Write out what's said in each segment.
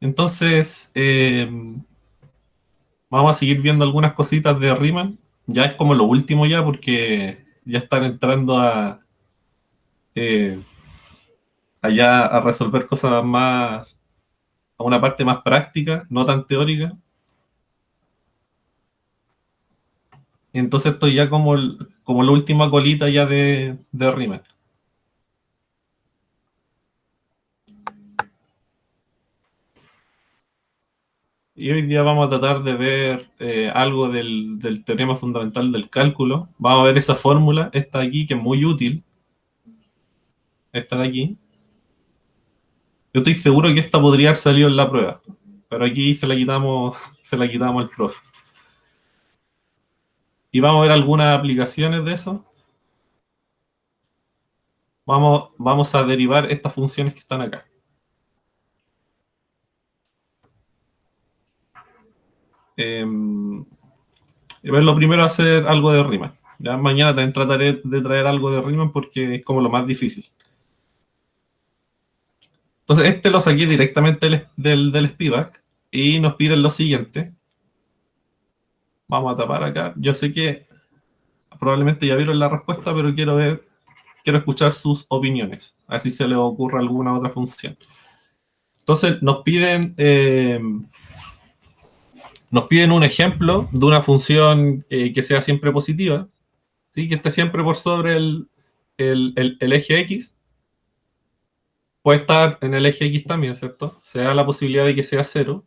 Entonces, vamos a seguir viendo algunas cositas de Riemann. Ya es como lo último ya, porque ya están entrando eh, allá a resolver cosas más, a una parte más práctica, no tan teórica. Entonces estoy ya como, como la última colita ya de Riemann. Y hoy día vamos a tratar de ver algo del teorema fundamental del cálculo. Vamos a ver esa fórmula, esta de aquí, que es muy útil, esta de aquí. Yo estoy seguro que esta podría haber salido en la prueba, pero aquí se la quitamos, se la quitamos al profe. Y vamos a ver algunas aplicaciones de eso. Vamos a derivar estas funciones que están acá. Eh, lo primero es hacer algo de Riemann. Ya mañana también trataré de traer algo de Riemann porque es como lo más difícil. Entonces, este lo saqué directamente del Spivak y nos piden lo siguiente. Vamos a tapar acá. Yo sé que probablemente ya vieron la respuesta, pero quiero escuchar sus opiniones. A ver si se les ocurre alguna otra función. Entonces, nos piden un ejemplo de una función que sea siempre positiva, ¿sí? Que esté siempre por sobre el eje X. Puede estar en el eje X también, ¿cierto? Se da la posibilidad de que sea cero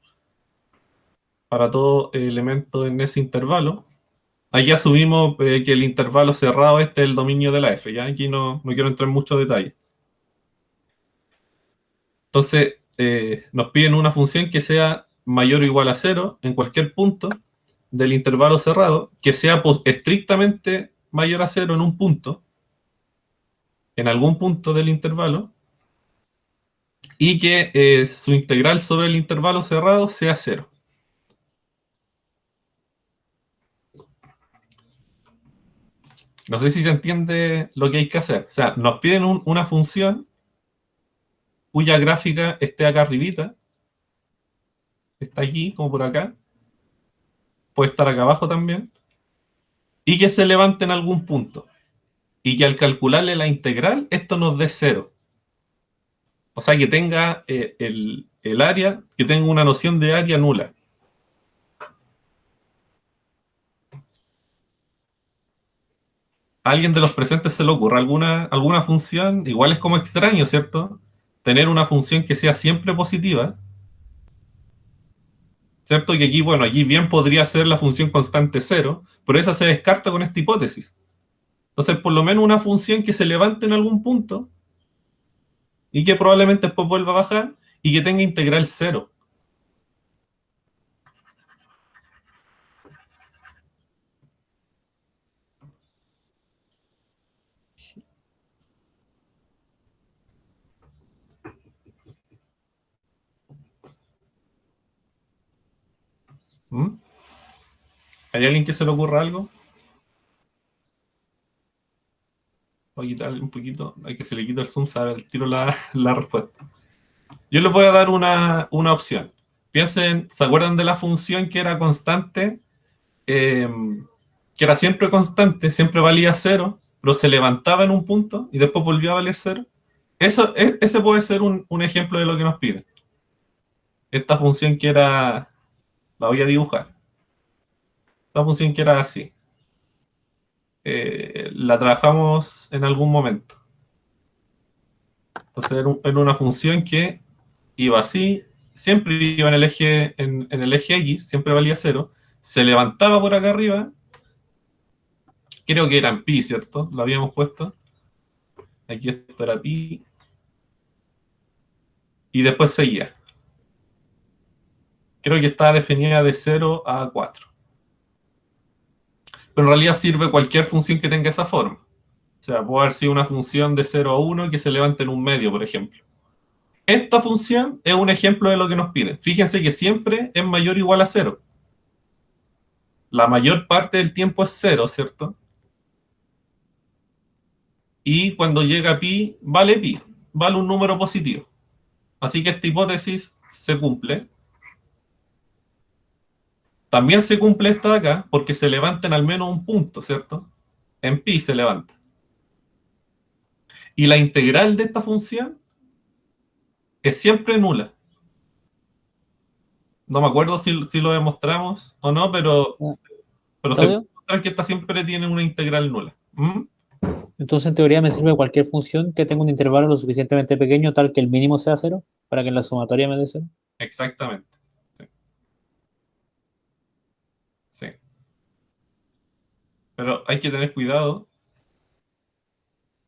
para todo elemento en ese intervalo. Aquí asumimos que el intervalo cerrado este es el dominio de la f, ¿ya? Aquí no quiero entrar en muchos detalles. Entonces, nos piden una función que sea mayor o igual a cero en cualquier punto del intervalo cerrado, que sea estrictamente mayor a cero en un punto, en algún punto del intervalo, y que su integral sobre el intervalo cerrado sea cero. No sé si se entiende lo que hay que hacer. O sea, nos piden una función cuya gráfica esté acá arribita, está aquí, como por acá, puede estar acá abajo también, y que se levante en algún punto. Y que al calcularle la integral, esto nos dé cero. O sea, que tenga el área, que tenga una noción de área nula. ¿A alguien de los presentes se le ocurre alguna función? Igual es como extraño, ¿cierto? Tener una función que sea siempre positiva, ¿cierto? Que aquí, bueno, aquí bien podría ser la función constante cero, pero esa se descarta con esta hipótesis. Entonces, por lo menos una función que se levante en algún punto y que probablemente después vuelva a bajar y que tenga integral cero. ¿Mm? ¿Hay alguien que se le ocurra algo? Voy a quitarle un poquito, hay que se le quita el zoom, sabe el tiro la respuesta. Yo les voy a dar una opción. Piensen, ¿se acuerdan de la función que era constante? Eh, que era siempre constante, siempre valía cero, pero se levantaba en un punto y después volvió a valer cero. Ese puede ser un ejemplo de lo que nos piden. Esta función que era, la voy a dibujar. Esta función que era así. La trabajamos en algún momento. Entonces era una función que iba así, siempre iba en el eje X, siempre valía cero, se levantaba por acá arriba, creo que era en pi, ¿cierto? Lo habíamos puesto, aquí esto era pi, y después seguía. Creo que estaba definida de cero a 4. Pero en realidad sirve cualquier función que tenga esa forma. O sea, puede haber sido una función de cero a uno que se levante en un medio, por ejemplo. Esta función es un ejemplo de lo que nos piden. Fíjense que siempre es mayor o igual a cero. La mayor parte del tiempo es cero, ¿cierto? Y cuando llega a pi, vale un número positivo. Así que esta hipótesis se cumple. También se cumple esta de acá porque se levantan al menos un punto, ¿cierto? En pi se levanta. Y la integral de esta función es siempre nula. No me acuerdo si lo demostramos o no, ¿Ya? pero se puede ¿Claudio? demostrar que esta siempre tiene una integral nula. ¿Mm? Entonces, en teoría, me sirve cualquier función que tenga un intervalo lo suficientemente pequeño, tal que el mínimo sea cero, para que en la sumatoria me dé cero. Exactamente. Sí, sí. Pero hay que tener cuidado.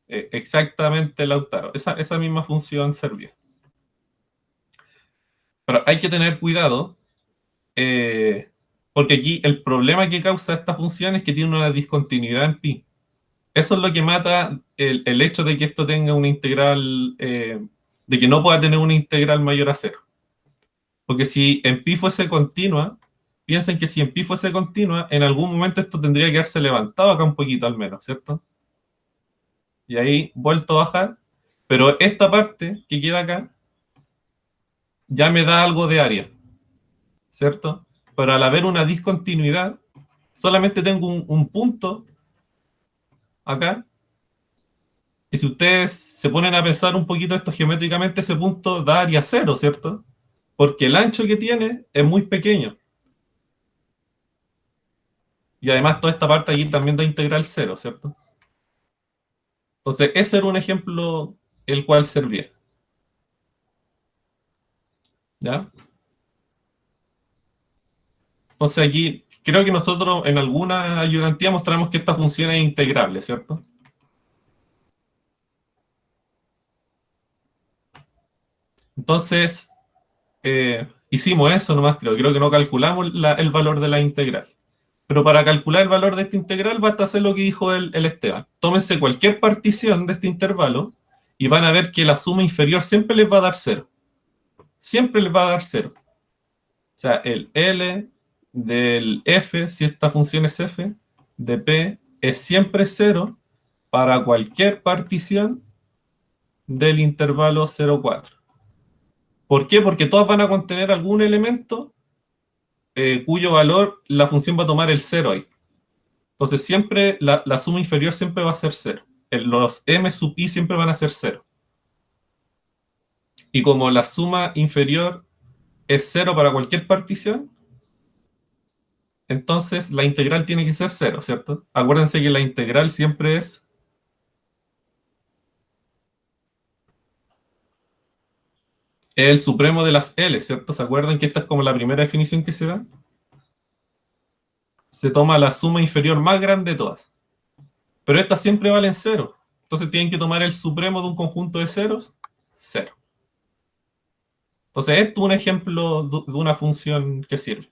Exactamente, Lautaro. Esa misma función servía. Pero hay que tener cuidado porque aquí el problema que causa esta función es que tiene una discontinuidad en pi. Eso es lo que mata el hecho de que esto tenga una integral, de que no pueda tener una integral mayor a cero. Porque si en pi fuese continua, piensen que si en pi fuese continua, en algún momento esto tendría que haberse levantado acá un poquito al menos, ¿cierto? Y ahí vuelto a bajar, pero esta parte que queda acá ya me da algo de área, ¿cierto? Pero al haber una discontinuidad, solamente tengo un punto acá, y si ustedes se ponen a pensar un poquito esto geométricamente, ese punto da área cero, ¿cierto? Porque el ancho que tiene es muy pequeño. Y además toda esta parte aquí también da integral cero, ¿cierto? Entonces, ese era un ejemplo el cual servía. ¿Ya? Entonces aquí creo que nosotros en alguna ayudantía mostramos que esta función es integrable, ¿cierto? Entonces, hicimos eso nomás, creo que no calculamos el valor de la integral. Pero para calcular el valor de esta integral basta hacer lo que dijo el Esteban. Tómense cualquier partición de este intervalo y van a ver que la suma inferior siempre les va a dar cero. Siempre les va a dar cero. O sea, el L del F, si esta función es F, de P es siempre cero para cualquier partición del intervalo 0,4. ¿Por qué? Porque todas van a contener algún elemento cuyo valor la función va a tomar el cero ahí. Entonces siempre la suma inferior siempre va a ser cero. Los m sub i siempre van a ser cero. Y como la suma inferior es cero para cualquier partición, entonces la integral tiene que ser cero, ¿cierto? Acuérdense que la integral siempre es el supremo de las L, ¿cierto? ¿Se acuerdan que esta es como la primera definición que se da? Se toma la suma inferior más grande de todas. Pero estas siempre valen cero. Entonces tienen que tomar el supremo de un conjunto de ceros, cero. Entonces esto es un ejemplo de una función que sirve.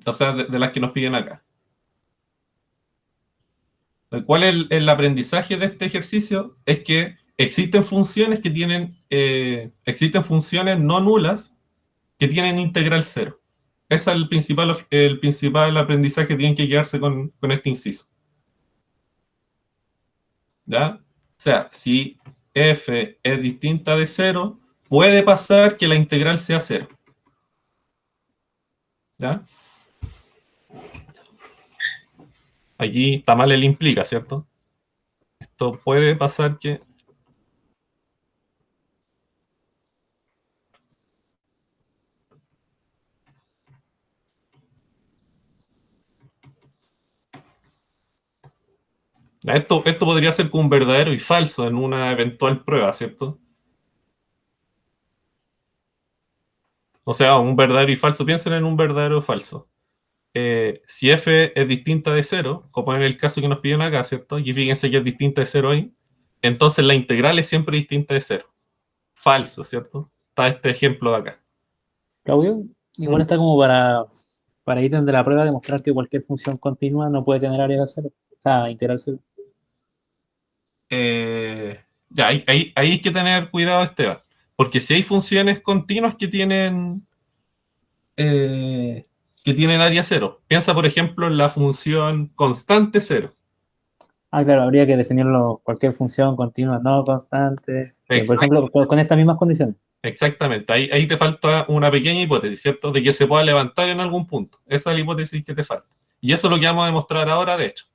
O sea, de las que nos piden acá. ¿Cuál es el aprendizaje de este ejercicio? Es que existen funciones que tienen, existen funciones no nulas que tienen integral cero. Ese es el principal aprendizaje que tienen que quedarse con este inciso. ¿Ya? O sea, si f es distinta de cero, puede pasar que la integral sea cero. ¿Ya? Aquí está mal el implica, ¿cierto? Esto puede pasar que... Esto podría ser como un verdadero y falso en una eventual prueba, ¿cierto? O sea, un verdadero y falso. Piensen en un verdadero o falso. Si f es distinta de cero, como en el caso que nos piden acá, ¿cierto? Y fíjense que es distinta de cero ahí, entonces la integral es siempre distinta de cero. Falso, ¿cierto? Está este ejemplo de acá. Claudio, igual ¿Mm? está como para ítem de la prueba demostrar que cualquier función continua no puede tener área de cero, o sea, integral cero. Ya, ahí hay que tener cuidado, Esteban. Porque si hay funciones continuas que tienen área cero. Piensa, por ejemplo, en la función constante cero. Ah, claro, habría que definirlo cualquier función continua no constante, por Exacto. ejemplo, con estas mismas condiciones. Exactamente, ahí te falta una pequeña hipótesis, ¿cierto? De que se pueda levantar en algún punto. Esa es la hipótesis que te falta. Y eso es lo que vamos a demostrar ahora, de hecho.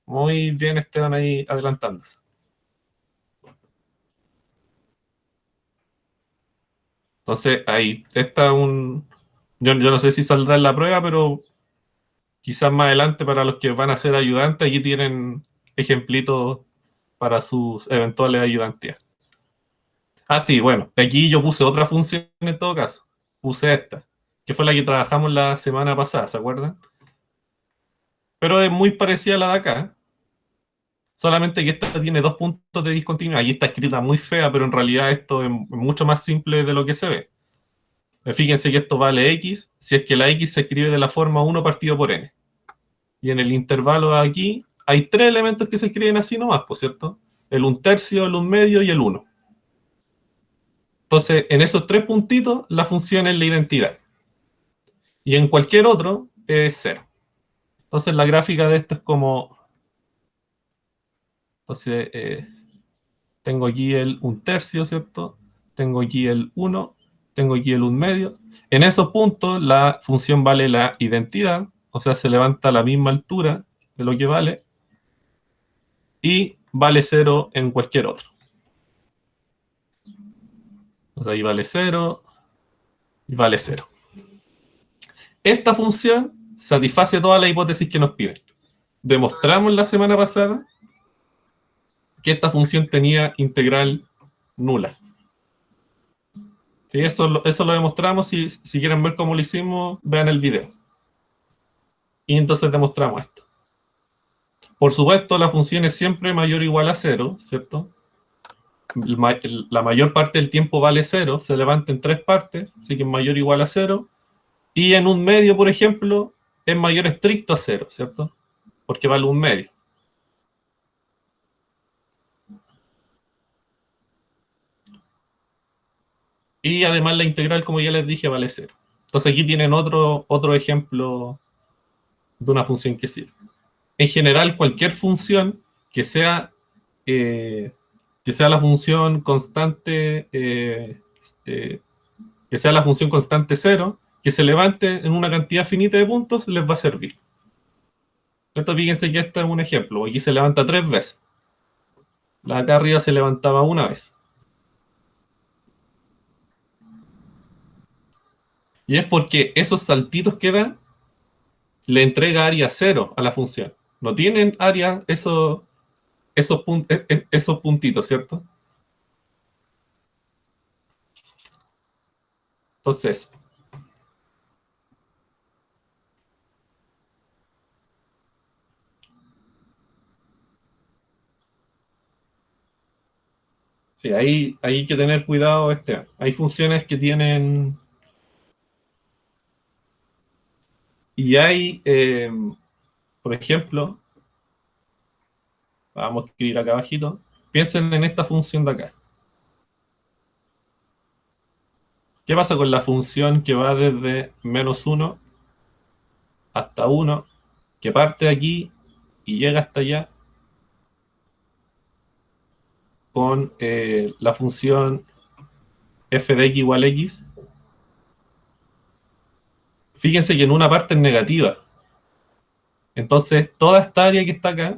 Muy bien, Esteban, ahí adelantándose. Entonces, ahí está un... Yo no sé si saldrá en la prueba, pero quizás más adelante para los que van a ser ayudantes, aquí tienen ejemplitos para sus eventuales ayudantías. Ah, sí, bueno, aquí yo puse otra función en todo caso. Puse esta, que fue la que trabajamos la semana pasada, ¿se acuerdan? Pero es muy parecida a la de acá, solamente que esta tiene dos puntos de discontinuidad. Aquí está escrita muy fea, pero en realidad esto es mucho más simple de lo que se ve. Fíjense que esto vale x si es que la x se escribe de la forma 1 partido por n. Y en el intervalo de aquí hay tres elementos que se escriben así nomás, por cierto. El 1/3, el 1/2 y el 1. Entonces, en esos tres puntitos, la función es la identidad. Y en cualquier otro, es 0. Entonces, la gráfica de esto es como... Entonces, tengo aquí el 1/3, ¿cierto? Tengo aquí el 1, tengo aquí el 1/2. En esos puntos, la función vale la identidad, o sea, se levanta a la misma altura de lo que vale, y vale 0 en cualquier otro. Entonces, ahí vale 0 y vale 0. Esta función satisface todas las hipótesis que nos piden. Demostramos la semana pasada que esta función tenía integral nula. ¿Sí? Eso lo demostramos. Si quieren ver cómo lo hicimos, vean el video. Y entonces demostramos esto. Por supuesto, la función es siempre mayor o igual a 0, ¿cierto? La mayor parte del tiempo vale 0, se levanta en tres partes, así que es mayor o igual a 0. Y en un medio, por ejemplo, es mayor estricto a 0, ¿cierto? Porque vale un medio. Y además la integral, como ya les dije, vale 0. Entonces aquí tienen otro ejemplo de una función que sirve. En general, cualquier función que sea, que sea la función constante, que sea la función constante 0, que se levante en una cantidad finita de puntos, les va a servir. Entonces, fíjense que este es un ejemplo. Aquí se levanta 3 veces. La de acá arriba se levantaba una vez. Y es porque esos saltitos que dan le entrega área 0 a la función. No tienen área esos puntitos, ¿cierto? Entonces, sí, ahí hay que tener cuidado. Hay funciones que tienen... Y hay, por ejemplo, vamos a escribir acá abajito, piensen en esta función de acá. ¿Qué pasa con la función que va desde -1 hasta 1, que parte de aquí y llega hasta allá con la función f de x igual a x? Fíjense que en una parte es negativa. Entonces, toda esta área que está acá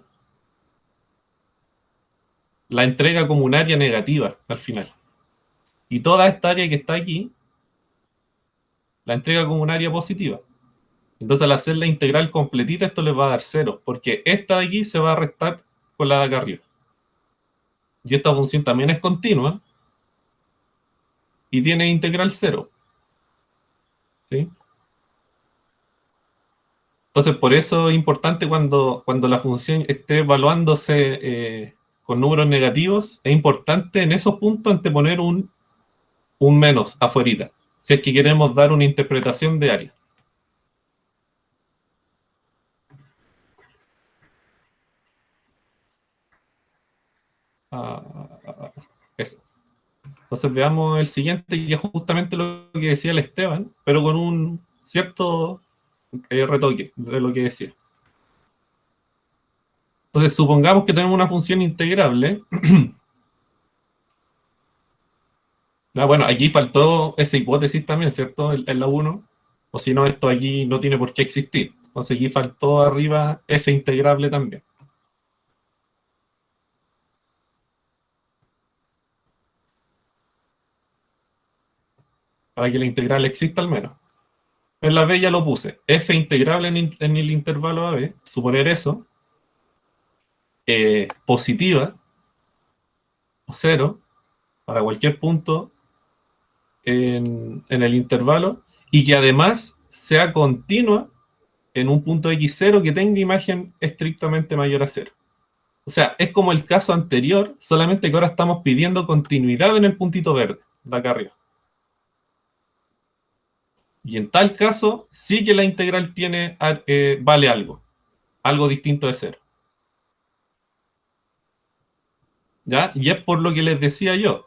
la entrega como un área negativa al final. Y toda esta área que está aquí la entrega como un área positiva. Entonces, al hacer la integral completita, esto les va a dar 0, porque esta de aquí se va a restar con la de acá arriba. Y esta función también es continua y tiene integral 0. ¿Sí? Entonces, por eso es importante cuando la función esté evaluándose con números negativos, es importante en esos puntos anteponer un menos afuerita, si es que queremos dar una interpretación de área. Eso. Entonces veamos el siguiente, que es justamente lo que decía el Esteban, pero con un cierto retoque de lo que decía. Entonces supongamos que tenemos una función integrable Ah, bueno, aquí faltó esa hipótesis también, ¿cierto? En la uno. O si no, esto aquí no tiene por qué existir. Entonces aquí faltó arriba f integrable también. Para que la integral exista al menos. En la b ya lo puse. F integrable en el intervalo AB, suponer eso, positiva o cero para cualquier punto en el intervalo y que además sea continua en un punto x0 que tenga imagen estrictamente mayor a cero. O sea, es como el caso anterior, solamente que ahora estamos pidiendo continuidad en el puntito verde de acá arriba. Y en tal caso, sí que la integral tiene, vale algo distinto de cero. ¿Ya? Y es por lo que les decía yo.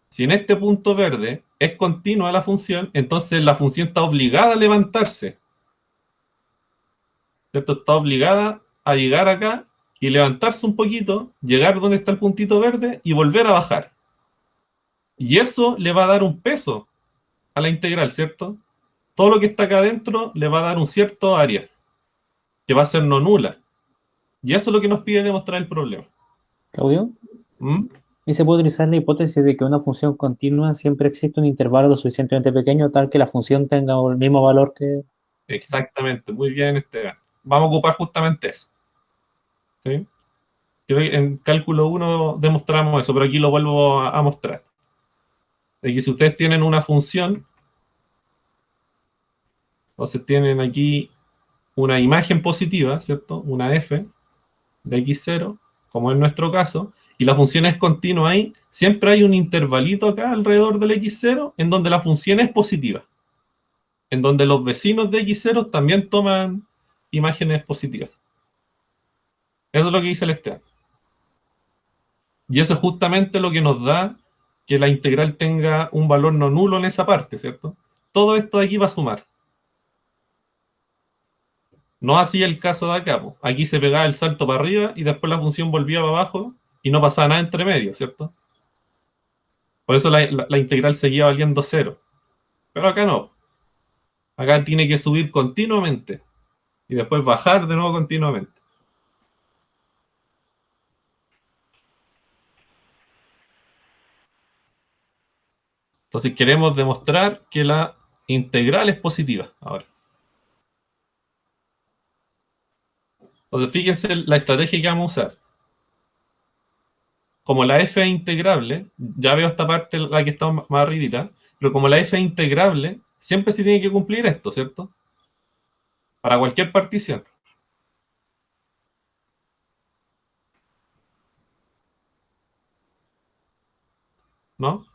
Si en este punto verde es continua la función, entonces la función está obligada a levantarse. ¿Cierto? Está obligada a llegar acá y levantarse un poquito, llegar donde está el puntito verde y volver a bajar. Y eso le va a dar un peso a la integral, ¿cierto? Todo lo que está acá adentro le va a dar un cierto área, que va a ser no nula. Y eso es lo que nos pide demostrar el problema. Claudio, ¿Mm? y se puede utilizar la hipótesis de que una función continua siempre existe un intervalo lo suficientemente pequeño tal que la función tenga el mismo valor que... Exactamente, muy bien, Esteban. Vamos a ocupar justamente eso. ¿Sí? En cálculo uno demostramos eso, pero aquí lo vuelvo a mostrar. De que si ustedes tienen una función, entonces tienen aquí una imagen positiva, ¿cierto? Una f de x0, como en nuestro caso, y la función es continua ahí, siempre hay un intervalito acá alrededor del x0 en donde la función es positiva, en donde los vecinos de x0 también toman imágenes positivas. Eso es lo que dice el Esteban. Y eso es justamente lo que nos da que la integral tenga un valor no nulo en esa parte, ¿cierto? Todo esto de aquí va a sumar. No así el caso de acá, po. Aquí se pegaba el salto para arriba y después la función volvía para abajo y no pasaba nada entre medio, ¿cierto? Por eso la integral seguía valiendo cero. Pero acá no. Acá tiene que subir continuamente y después bajar de nuevo continuamente. Entonces queremos demostrar que la integral es positiva ahora. Entonces fíjense la estrategia que vamos a usar. Como la f es integrable, ya veo esta parte, la que está más arribita, pero como la f es integrable, siempre se tiene que cumplir esto, ¿cierto? Para cualquier partición, ¿no?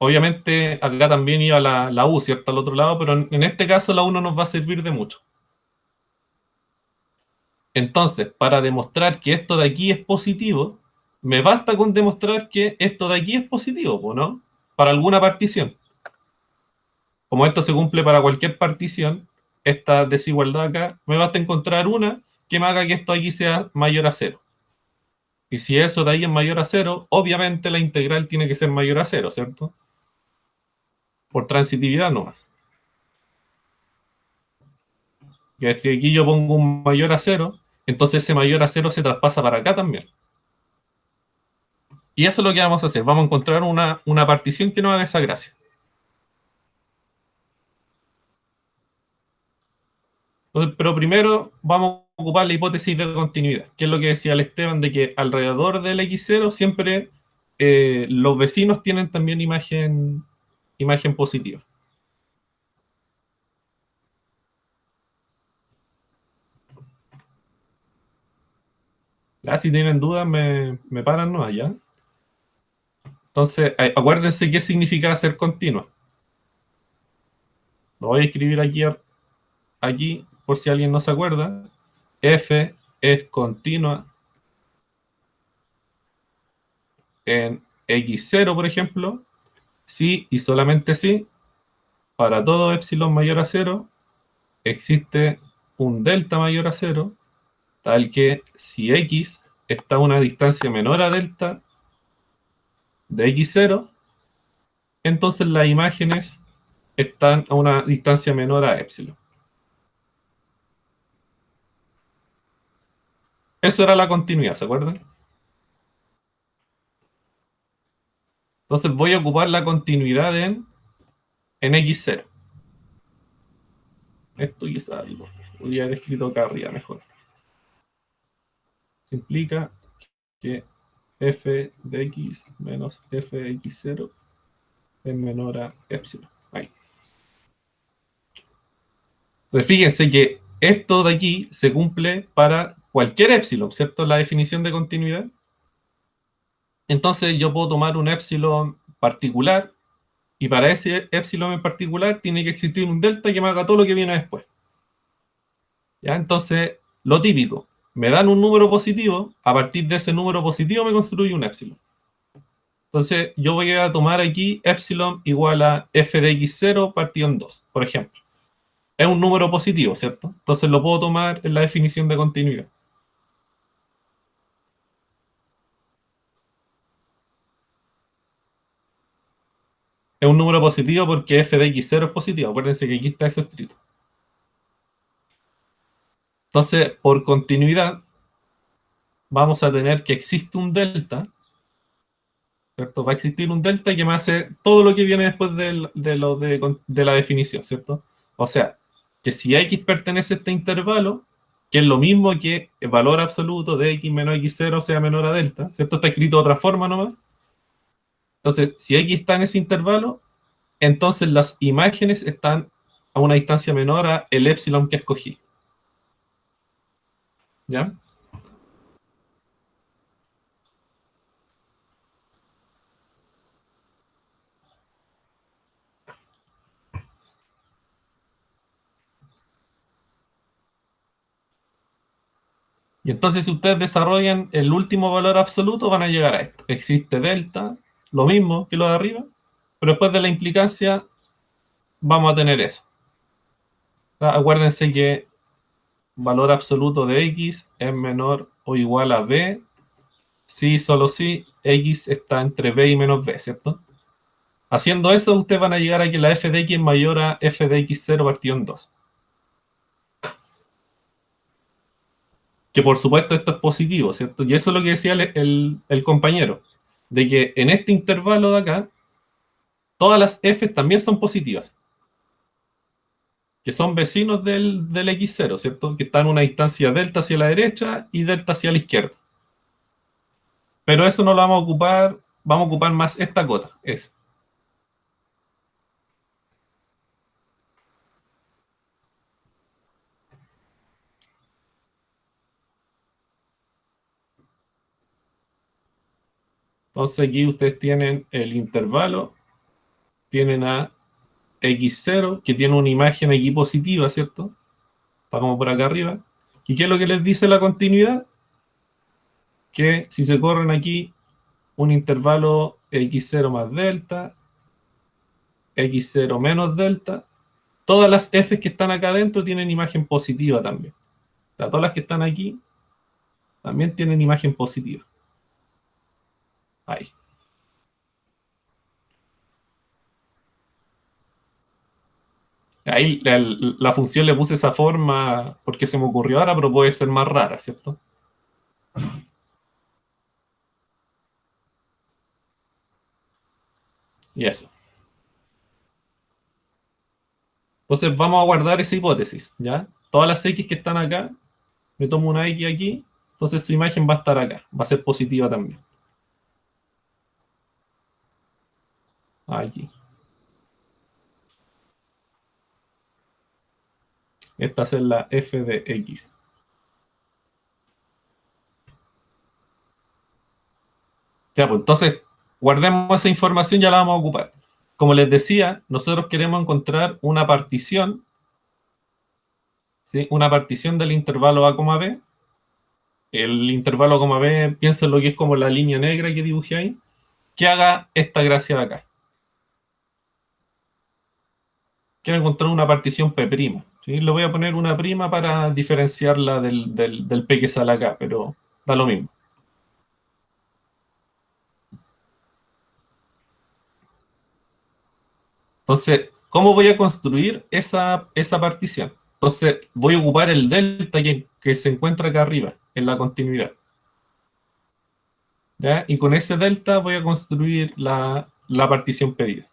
Obviamente acá también iba la u, ¿cierto? Al otro lado, pero en este caso la u no nos va a servir de mucho. Entonces, para demostrar que esto de aquí es positivo, me basta con demostrar que esto de aquí es positivo, ¿no? Para alguna partición. Como esto se cumple para cualquier partición, esta desigualdad acá, me basta encontrar una que me haga que esto aquí sea mayor a cero. Y si eso de ahí es mayor a cero, obviamente la integral tiene que ser mayor a cero, ¿cierto? Por transitividad nomás. Y si aquí yo pongo un mayor a cero, entonces ese mayor a cero se traspasa para acá también. Y eso es lo que vamos a hacer. Vamos a encontrar una partición que no haga esa gracia. Entonces, pero primero vamos a ocupar la hipótesis de continuidad, que es lo que decía el Esteban, de que alrededor del x0 siempre los vecinos tienen también imagen positiva. Ya, si tienen dudas, me paran, ¿no? Allá. Entonces, acuérdense qué significa ser continua. Lo voy a escribir aquí por si alguien no se acuerda. F es continua en x0, por ejemplo, si y solamente si para todo epsilon mayor a cero existe un delta mayor a cero, tal que si x está a una distancia menor a delta, de x0, entonces las imágenes están a una distancia menor a epsilon. Eso era la continuidad, ¿se acuerdan? Entonces voy a ocupar la continuidad en x0. Esto quizá lo podría haber escrito acá arriba mejor. Implica que f de x menos f de x0 es menor a epsilon. Ahí. Entonces fíjense que esto de aquí se cumple para cualquier epsilon, ¿cierto? La definición de continuidad. Entonces yo puedo tomar un epsilon particular y para ese epsilon en particular tiene que existir un delta que me haga todo lo que viene después. ¿Ya? Entonces, lo típico, me dan un número positivo, a partir de ese número positivo me construye un epsilon. Entonces, yo voy a tomar aquí epsilon igual a f de x0 partido en 2, por ejemplo. Es un número positivo, ¿cierto? Entonces lo puedo tomar en la definición de continuidad. Es un número positivo porque f de x0 es positivo. Acuérdense que aquí está eso escrito. Entonces, por continuidad, vamos a tener que existe un delta, ¿cierto? Va a existir un delta que me hace todo lo que viene después de la definición, ¿cierto? O sea, que si x pertenece a este intervalo, que es lo mismo que el valor absoluto de x menos x0 sea menor a delta, ¿cierto? Está escrito de otra forma nomás. Entonces, si x está en ese intervalo, entonces las imágenes están a una distancia menor a el epsilon que escogí. ¿Ya? Y entonces si ustedes desarrollan el último valor absoluto, van a llegar a esto. Existe delta, lo mismo que lo de arriba, pero después de la implicancia vamos a tener eso. Acuérdense que valor absoluto de x es menor o igual a b si, solo si, x está entre b y menos b, ¿cierto? Haciendo eso, ustedes van a llegar a que la f de x es mayor a f de x0 partido en 2. Que por supuesto esto es positivo, ¿cierto? Y eso es lo que decía el compañero, de que en este intervalo de acá, todas las f también son positivas, que son vecinos del x0, ¿cierto? Que están en una distancia delta hacia la derecha y delta hacia la izquierda. Pero eso no lo vamos a ocupar más esta cota, es. Entonces aquí ustedes tienen el intervalo, tienen a x0, que tiene una imagen aquí positiva, ¿cierto? Está como por acá arriba. ¿Y qué es lo que les dice la continuidad? Que si se corren aquí un intervalo x0 más delta, x0 menos delta, todas las f que están acá adentro tienen imagen positiva también. O sea, todas las que están aquí también tienen imagen positiva. Ahí. Ahí la función le puse esa forma porque se me ocurrió ahora, pero puede ser más rara, ¿cierto? Y eso. Entonces vamos a guardar esa hipótesis, ¿ya? Todas las x que están acá, me tomo una x aquí, entonces su imagen va a estar acá, va a ser positiva también. Aquí. Esta es la f de x. Ya, pues entonces guardemos esa información, ya la vamos a ocupar. Como les decía, nosotros queremos encontrar una partición, ¿sí? Una partición del intervalo a, b. El intervalo a, b, piensen lo que es como la línea negra que dibujé ahí, que haga esta gracia de acá. Quiero encontrar una partición P', ¿sí? Le voy a poner una prima para diferenciarla del P que sale acá, pero da lo mismo. Entonces, ¿cómo voy a construir esa partición? Entonces, voy a ocupar el delta que se encuentra acá arriba, en la continuidad. ¿Ya? Y con ese delta voy a construir la partición pedida.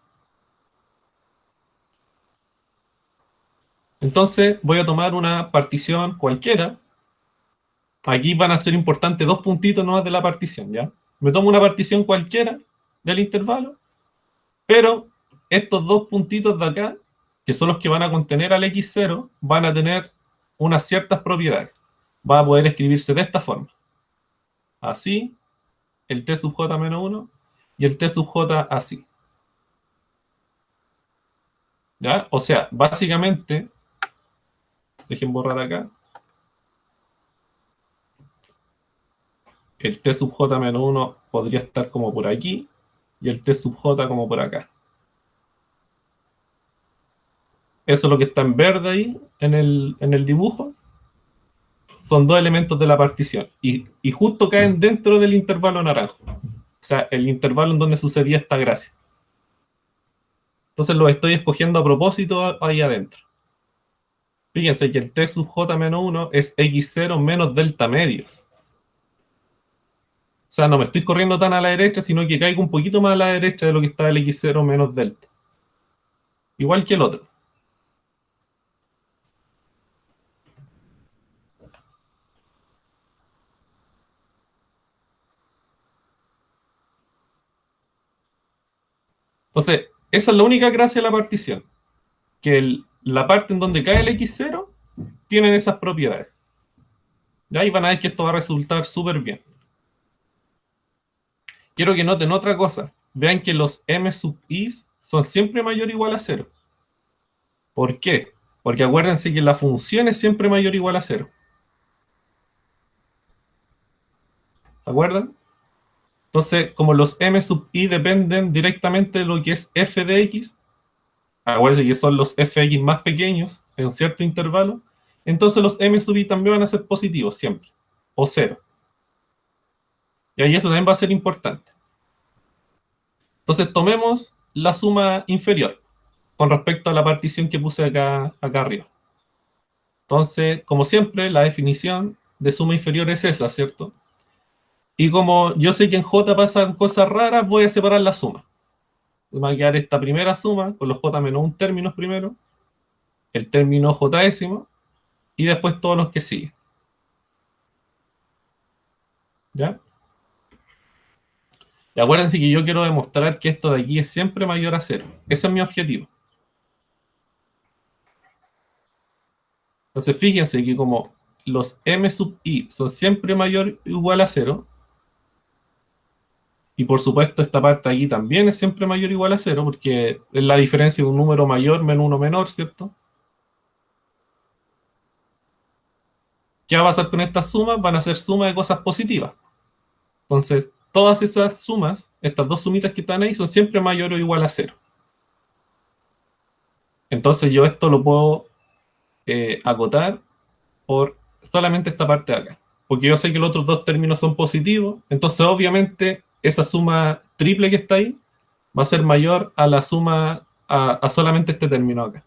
Entonces, voy a tomar una partición cualquiera. Aquí van a ser importantes 2 puntitos nomás de la partición, ¿ya? Me tomo una partición cualquiera del intervalo, pero estos 2 puntitos de acá, que son los que van a contener al x0, van a tener unas ciertas propiedades. Va a poder escribirse de esta forma. Así, el t sub j menos 1 y el t sub j así. ¿Ya? O sea, básicamente, dejen borrar acá, el t sub j menos 1 podría estar como por aquí y el t sub j como por acá. Eso es lo que está en verde ahí, en el dibujo. Son 2 elementos de la partición. Y justo caen dentro del intervalo naranjo. O sea, el intervalo en donde sucedía esta gracia. Entonces lo estoy escogiendo a propósito ahí adentro. Fíjense que el t sub j menos 1 es x0 menos delta medios. O sea, no me estoy corriendo tan a la derecha, sino que caigo un poquito más a la derecha de lo que está el x0 menos delta. Igual que el otro. Entonces, esa es la única gracia de la partición. Que la parte en donde cae el x0 tienen esas propiedades. Ya ahí van a ver que esto va a resultar súper bien. Quiero que noten otra cosa. Vean que los m sub i son siempre mayor o igual a 0. ¿Por qué? Porque acuérdense que la función es siempre mayor o igual a 0. ¿Se acuerdan? Entonces, como los m sub i dependen directamente de lo que es f de x, acuérdense que son los fx más pequeños en un cierto intervalo, entonces los m sub i también van a ser positivos siempre, o 0. Y ahí eso también va a ser importante. Entonces tomemos la suma inferior con respecto a la partición que puse acá arriba. Entonces, como siempre, la definición de suma inferior es esa, ¿cierto? Y como yo sé que en J pasan cosas raras, voy a separar la suma. Me va a quedar esta primera suma con los J menos un términos primero, el término J décimo, y después todos los que siguen. ¿Ya? Y acuérdense que yo quiero demostrar que esto de aquí es siempre mayor a 0. Ese es mi objetivo. Entonces fíjense que como los m sub i son siempre mayor o igual a 0, y por supuesto esta parte de aquí también es siempre mayor o igual a 0, porque es la diferencia de un número mayor menos uno menor, ¿cierto? ¿Qué va a pasar con estas sumas? Van a ser sumas de cosas positivas. Entonces, todas esas sumas, estas 2 sumitas que están ahí, son siempre mayor o igual a 0. Entonces yo esto lo puedo acotar por solamente esta parte de acá. Porque yo sé que los otros 2 términos son positivos, entonces obviamente esa suma triple que está ahí va a ser mayor a la suma a solamente este término acá.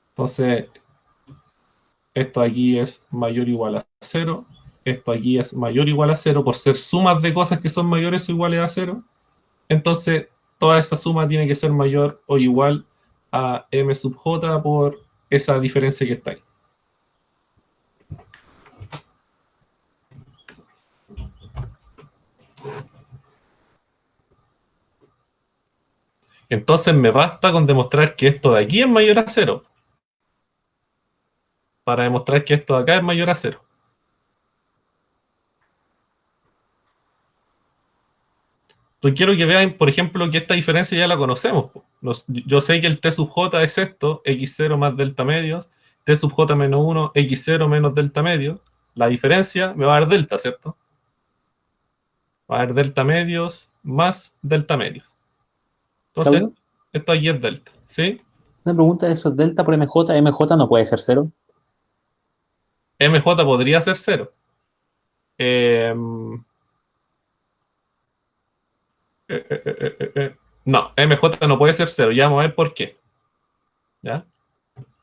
Entonces, esto aquí es mayor o igual a 0, esto aquí es mayor o igual a 0, por ser sumas de cosas que son mayores o iguales a 0, entonces toda esa suma tiene que ser mayor o igual a m sub j por esa diferencia que está ahí. Entonces me basta con demostrar que esto de aquí es mayor a 0, para demostrar que esto de acá es mayor a 0. Yo quiero que vean, por ejemplo, que esta diferencia ya la conocemos. Yo sé que el t sub j es esto, x0 más delta medios, t sub j menos 1, x0 menos delta medios. La diferencia me va a dar delta, ¿cierto? Va a haber delta medios más delta medios. Entonces, Claudio, esto aquí es delta, ¿sí? una pregunta de eso, delta por MJ, MJ no puede ser 0. MJ podría ser 0. Eh, no, MJ no puede ser cero. Ya vamos a ver por qué. ¿Ya?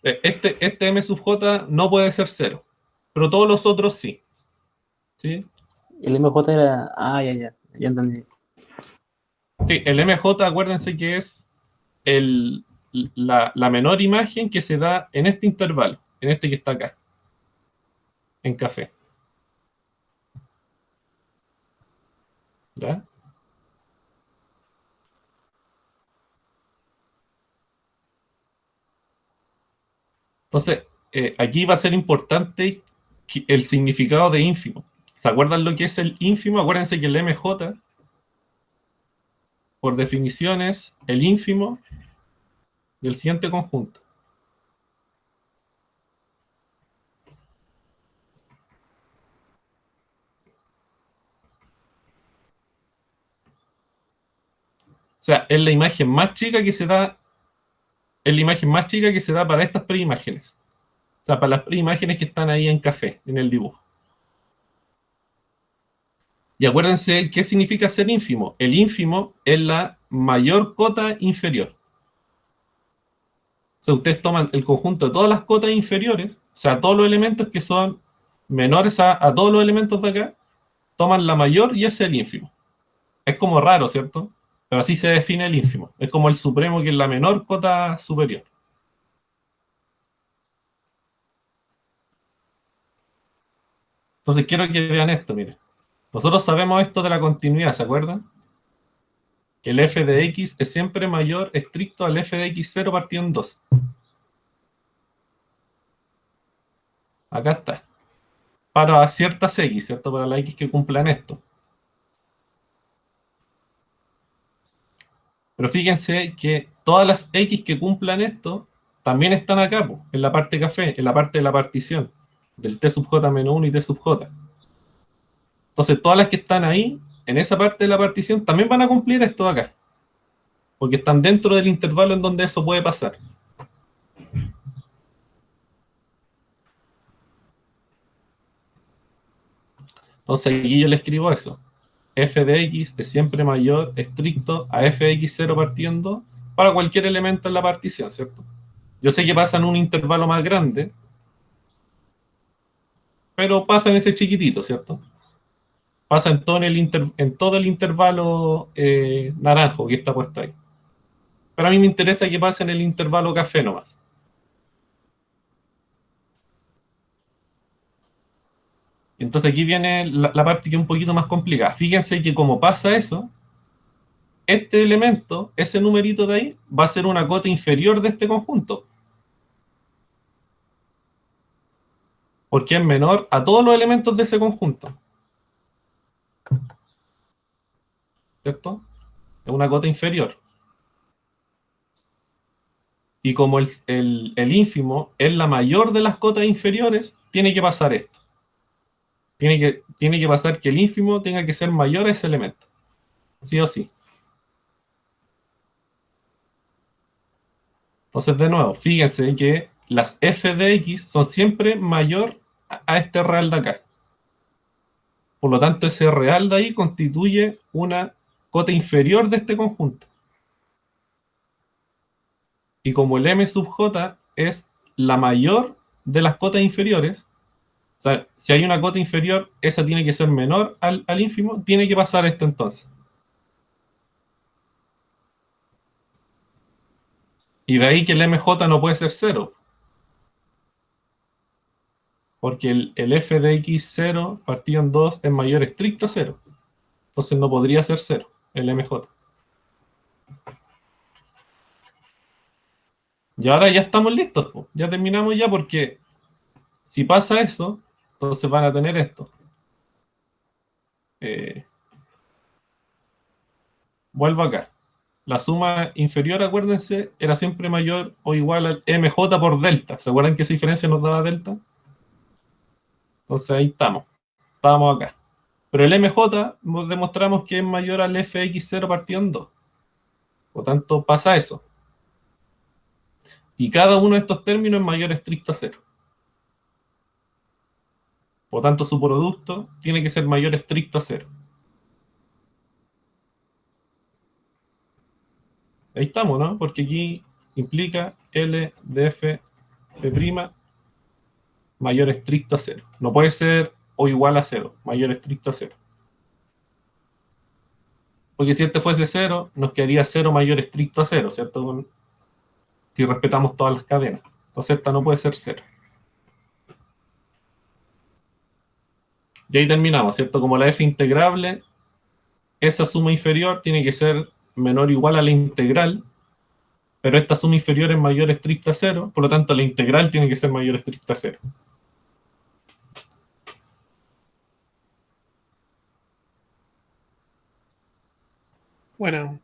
Este M sub J no puede ser cero, pero todos los otros sí. ¿Sí? El MJ era. Ah, ya entendí. Sí, el MJ, acuérdense que es la menor imagen que se da en este intervalo, en este que está acá, en café. ¿Ya? Entonces, aquí va a ser importante el significado de ínfimo. ¿Se acuerdan lo que es el ínfimo? Acuérdense que el MJ, por definición, es el ínfimo del siguiente conjunto. O sea, es la imagen más chica que se da, es la imagen más chica que se da para estas preimágenes. O sea, para las preimágenes que están ahí en café, en el dibujo. Y acuérdense, ¿qué significa ser ínfimo? El ínfimo es la mayor cota inferior. O sea, ustedes toman el conjunto de todas las cotas inferiores, o sea, todos los elementos que son menores a todos los elementos de acá, toman la mayor y ese es el ínfimo. Es como raro, ¿cierto? Pero así se define el ínfimo. Es como el supremo, que es la menor cota superior. Entonces quiero que vean esto, miren. Nosotros sabemos esto de la continuidad, ¿se acuerdan? Que el f de x es siempre mayor estricto al f de x0 partido en 2. Acá está. Para ciertas x, ¿cierto? Para la x que cumplan esto. Pero fíjense que todas las x que cumplan esto también están acá, po, en la parte café, en la parte de la partición, del t sub j menos 1 y t sub j. Entonces, todas las que están ahí, en esa parte de la partición, también van a cumplir esto de acá, porque están dentro del intervalo en donde eso puede pasar. Entonces, aquí yo le escribo eso. F de x es siempre mayor estricto a f de x0 partiendo para cualquier elemento en la partición, ¿cierto? Yo sé que pasa en un intervalo más grande, pero pasa en ese chiquitito, ¿cierto? Pasa en todo el intervalo naranjo que está puesto ahí. Pero a mí me interesa que pase en el intervalo café nomás. Entonces aquí viene la parte que es un poquito más complicada. Fíjense que como pasa eso, este elemento, ese numerito de ahí, va a ser una cota inferior de este conjunto, porque es menor a todos los elementos de ese conjunto, ¿cierto? Es una cota inferior. Y como el ínfimo es la mayor de las cotas inferiores, tiene que pasar esto. Tiene que pasar que el ínfimo tenga que ser mayor a ese elemento. Sí o sí. Entonces, de nuevo, fíjense que las f de x son siempre mayor a este real de acá. Por lo tanto, ese real de ahí constituye una cota inferior de este conjunto. Y como el m sub j es la mayor de las cotas inferiores, o sea, si hay una cota inferior, esa tiene que ser menor al ínfimo, tiene que pasar esto entonces. Y de ahí que el mj no puede ser cero, porque el f de x0 partido en 2 es mayor estricto a cero. Entonces no podría ser cero el mj. Y ahora ya estamos listos, po. Ya terminamos ya, porque si pasa eso, entonces van a tener esto. Eh, Vuelvo acá. La suma inferior, acuérdense, era siempre mayor o igual al mj por delta. ¿Se acuerdan que esa diferencia nos daba delta? Entonces ahí estamos. Estábamos acá. Pero el mj nos demostramos que es mayor al fx0 partido en 2. Por tanto, pasa eso. Y cada uno de estos términos es mayor estricto a cero. Por lo tanto, su producto tiene que ser mayor estricto a cero. Ahí estamos, ¿no? Porque aquí implica L de f de' mayor estricto a cero. No puede ser o igual a cero, mayor estricto a cero. Porque si este fuese cero, nos quedaría cero mayor estricto a cero, ¿cierto? Si respetamos todas las cadenas. Entonces esta no puede ser cero. Y ahí terminamos, ¿cierto? Como la f integrable, esa suma inferior tiene que ser menor o igual a la integral, pero esta suma inferior es mayor estricta a cero, por lo tanto la integral tiene que ser mayor estricta a cero. Bueno,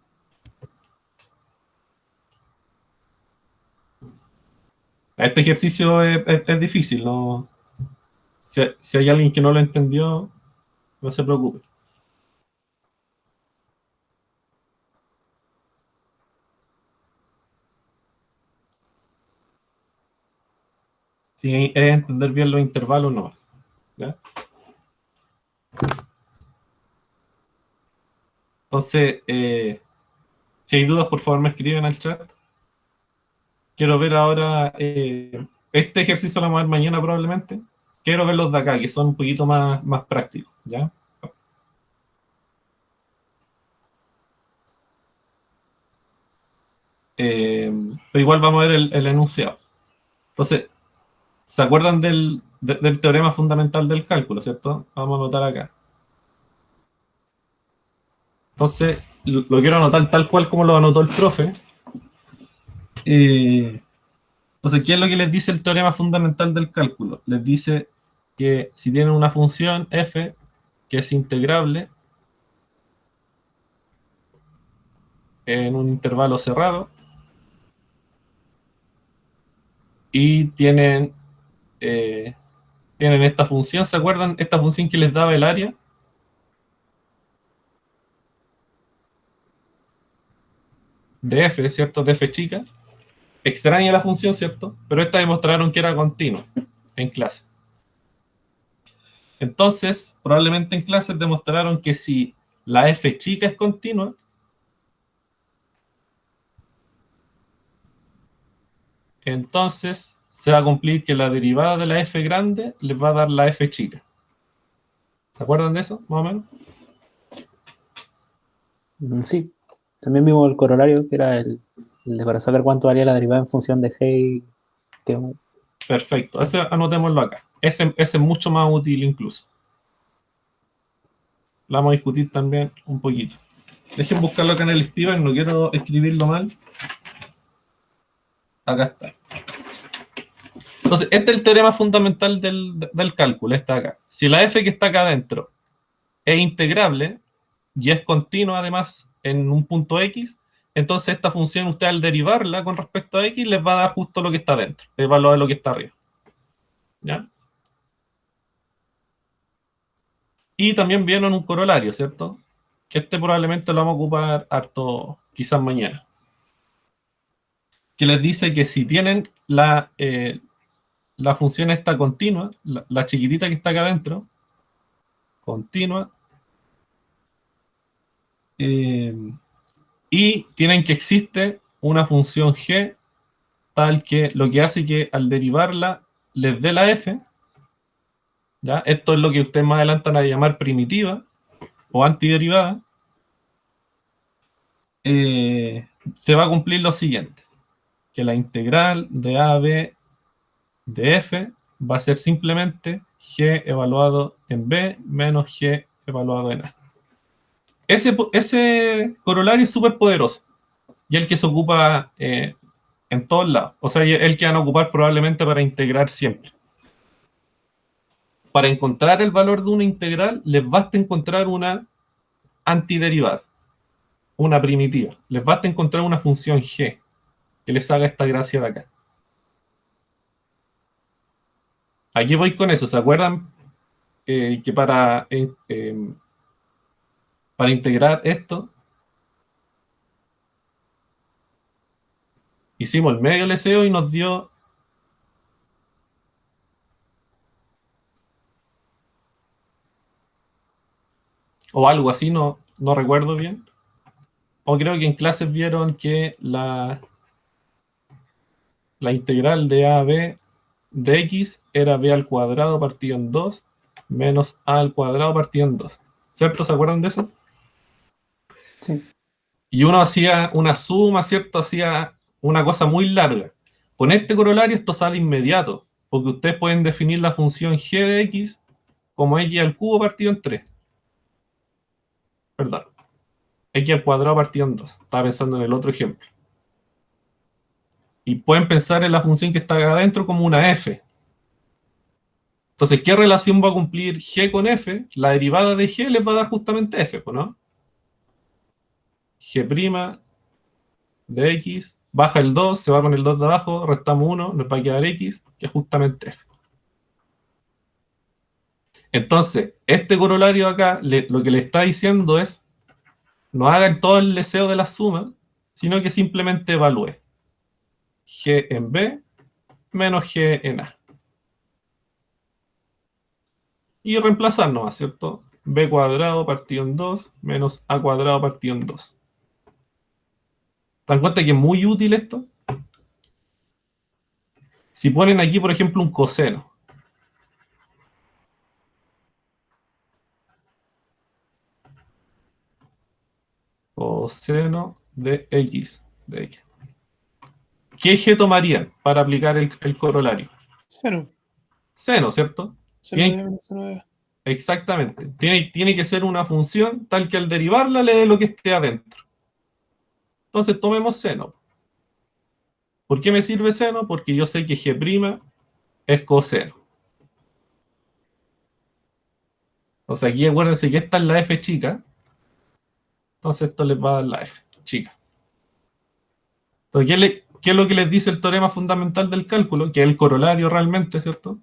Este ejercicio es difícil, ¿no? Si hay alguien que no lo entendió, no se preocupe. Sí, es entender bien los intervalos nomás. ¿Ya? Entonces, si hay dudas, por favor me escriben al chat. Quiero ver ahora, este ejercicio lo vamos a ver mañana probablemente. Quiero ver los de acá, que son un poquito más prácticos, ¿ya? Pero igual vamos a ver el enunciado. Entonces, ¿se acuerdan del teorema fundamental del cálculo, cierto? Vamos a anotar acá. Entonces, lo quiero anotar tal cual como lo anotó el profe. Entonces, ¿qué es lo que les dice el teorema fundamental del cálculo? Les dice que si tienen una función f que es integrable en un intervalo cerrado y eh, tienen esta función, ¿se acuerdan? Esta función que les daba el área de f, ¿cierto? De f chica. Extraña la función, ¿cierto? Pero esta demostraron que era continua en clase. Entonces, probablemente en clases demostraron que si la f chica es continua, entonces se va a cumplir que la derivada de la f grande les va a dar la f chica. ¿Se acuerdan de eso, más o menos? Sí, también vimos el corolario, que era el de para saber cuánto varía la derivada en función de g, que Perfecto, ese anotémoslo acá. Ese es mucho más útil incluso. Lo vamos a discutir también un poquito. Dejen buscarlo acá en el Spider, no quiero escribirlo mal. Acá está. Entonces, este es el teorema fundamental del cálculo, está acá. Si la f que está acá adentro es integrable y es continua además en un punto x, entonces esta función usted al derivarla con respecto a x les va a dar justo lo que está adentro, el valor de lo que está arriba. ¿Ya? Y también vieron un corolario, ¿cierto? Que este probablemente lo vamos a ocupar harto, quizás mañana. Que les dice que si tienen la función esta continua, la chiquitita que está acá adentro, continua, eh, y tienen que existe una función g tal que lo que hace que al derivarla les dé la f, ¿ya? Esto es lo que ustedes más adelante van a llamar primitiva o antiderivada. Se va a cumplir lo siguiente, que la integral de a b de f va a ser simplemente g evaluado en b menos g evaluado en a. Ese corolario es súper poderoso y el que se ocupa en todos lados. O sea, el que van a ocupar probablemente para integrar siempre. Para encontrar el valor de una integral, les basta encontrar una antiderivada, una primitiva. Les basta encontrar una función g que les haga esta gracia de acá. Aquí voy con eso. ¿Se acuerdan que para integrar esto hicimos el medio leseo y nos dio o algo así, no recuerdo bien. O creo que en clases vieron que la integral de a a b de x era b al cuadrado partido en 2 menos a al cuadrado partido en 2. ¿Cierto? ¿Se acuerdan de eso? Sí. Y uno hacía una suma, ¿cierto? Hacía una cosa muy larga. Con este corolario esto sale inmediato, porque ustedes pueden definir la función g de x como x al cubo partido en 3. Perdón. X al cuadrado partido en 2. Estaba pensando en el otro ejemplo. Y pueden pensar en la función que está acá adentro como una f. Entonces, ¿qué relación va a cumplir g con f? La derivada de g les va a dar justamente f, ¿no? G' de x, baja el 2, se va con el 2 de abajo, restamos 1, nos va a quedar x, que es justamente f. Entonces, este corolario acá, lo que le está diciendo es, no hagan todo el deseo de la suma, sino que simplemente evalúe g en b menos g en a. Y reemplazar nomás, ¿cierto? B cuadrado partido en 2 menos A cuadrado partido en 2. ¿Se dan cuenta que es muy útil esto? Si ponen aquí, por ejemplo, un coseno. Coseno de x. ¿Qué eje tomarían para aplicar el corolario? Cero. Seno, ¿cierto? Seno Tiene- de menos seno de. exactamente. Tiene que ser una función tal que al derivarla le dé lo que esté adentro. Entonces tomemos seno. ¿Por qué me sirve seno? Porque yo sé que g' es coseno. Entonces aquí acuérdense que esta es la f chica. Entonces esto les va a dar la f chica. Entonces, ¿qué es lo que les dice el teorema fundamental del cálculo? Que es el corolario realmente, ¿cierto?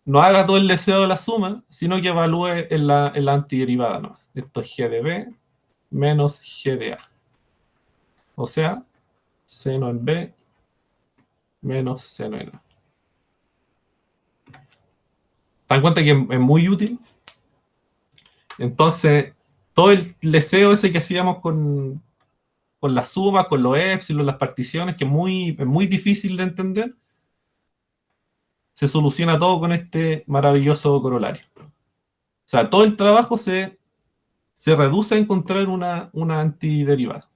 No haga todo el deseo de la suma, sino que evalúe en la antiderivada, ¿no? Esto es g de b menos g de a. O sea, seno en b menos seno en a. ¿Se dan cuenta que es muy útil? Entonces, todo el deseo ese que hacíamos con las sumas, con los épsilon, las particiones, que es muy difícil de entender, se soluciona todo con este maravilloso corolario. O sea, todo el trabajo se reduce a encontrar una antiderivada.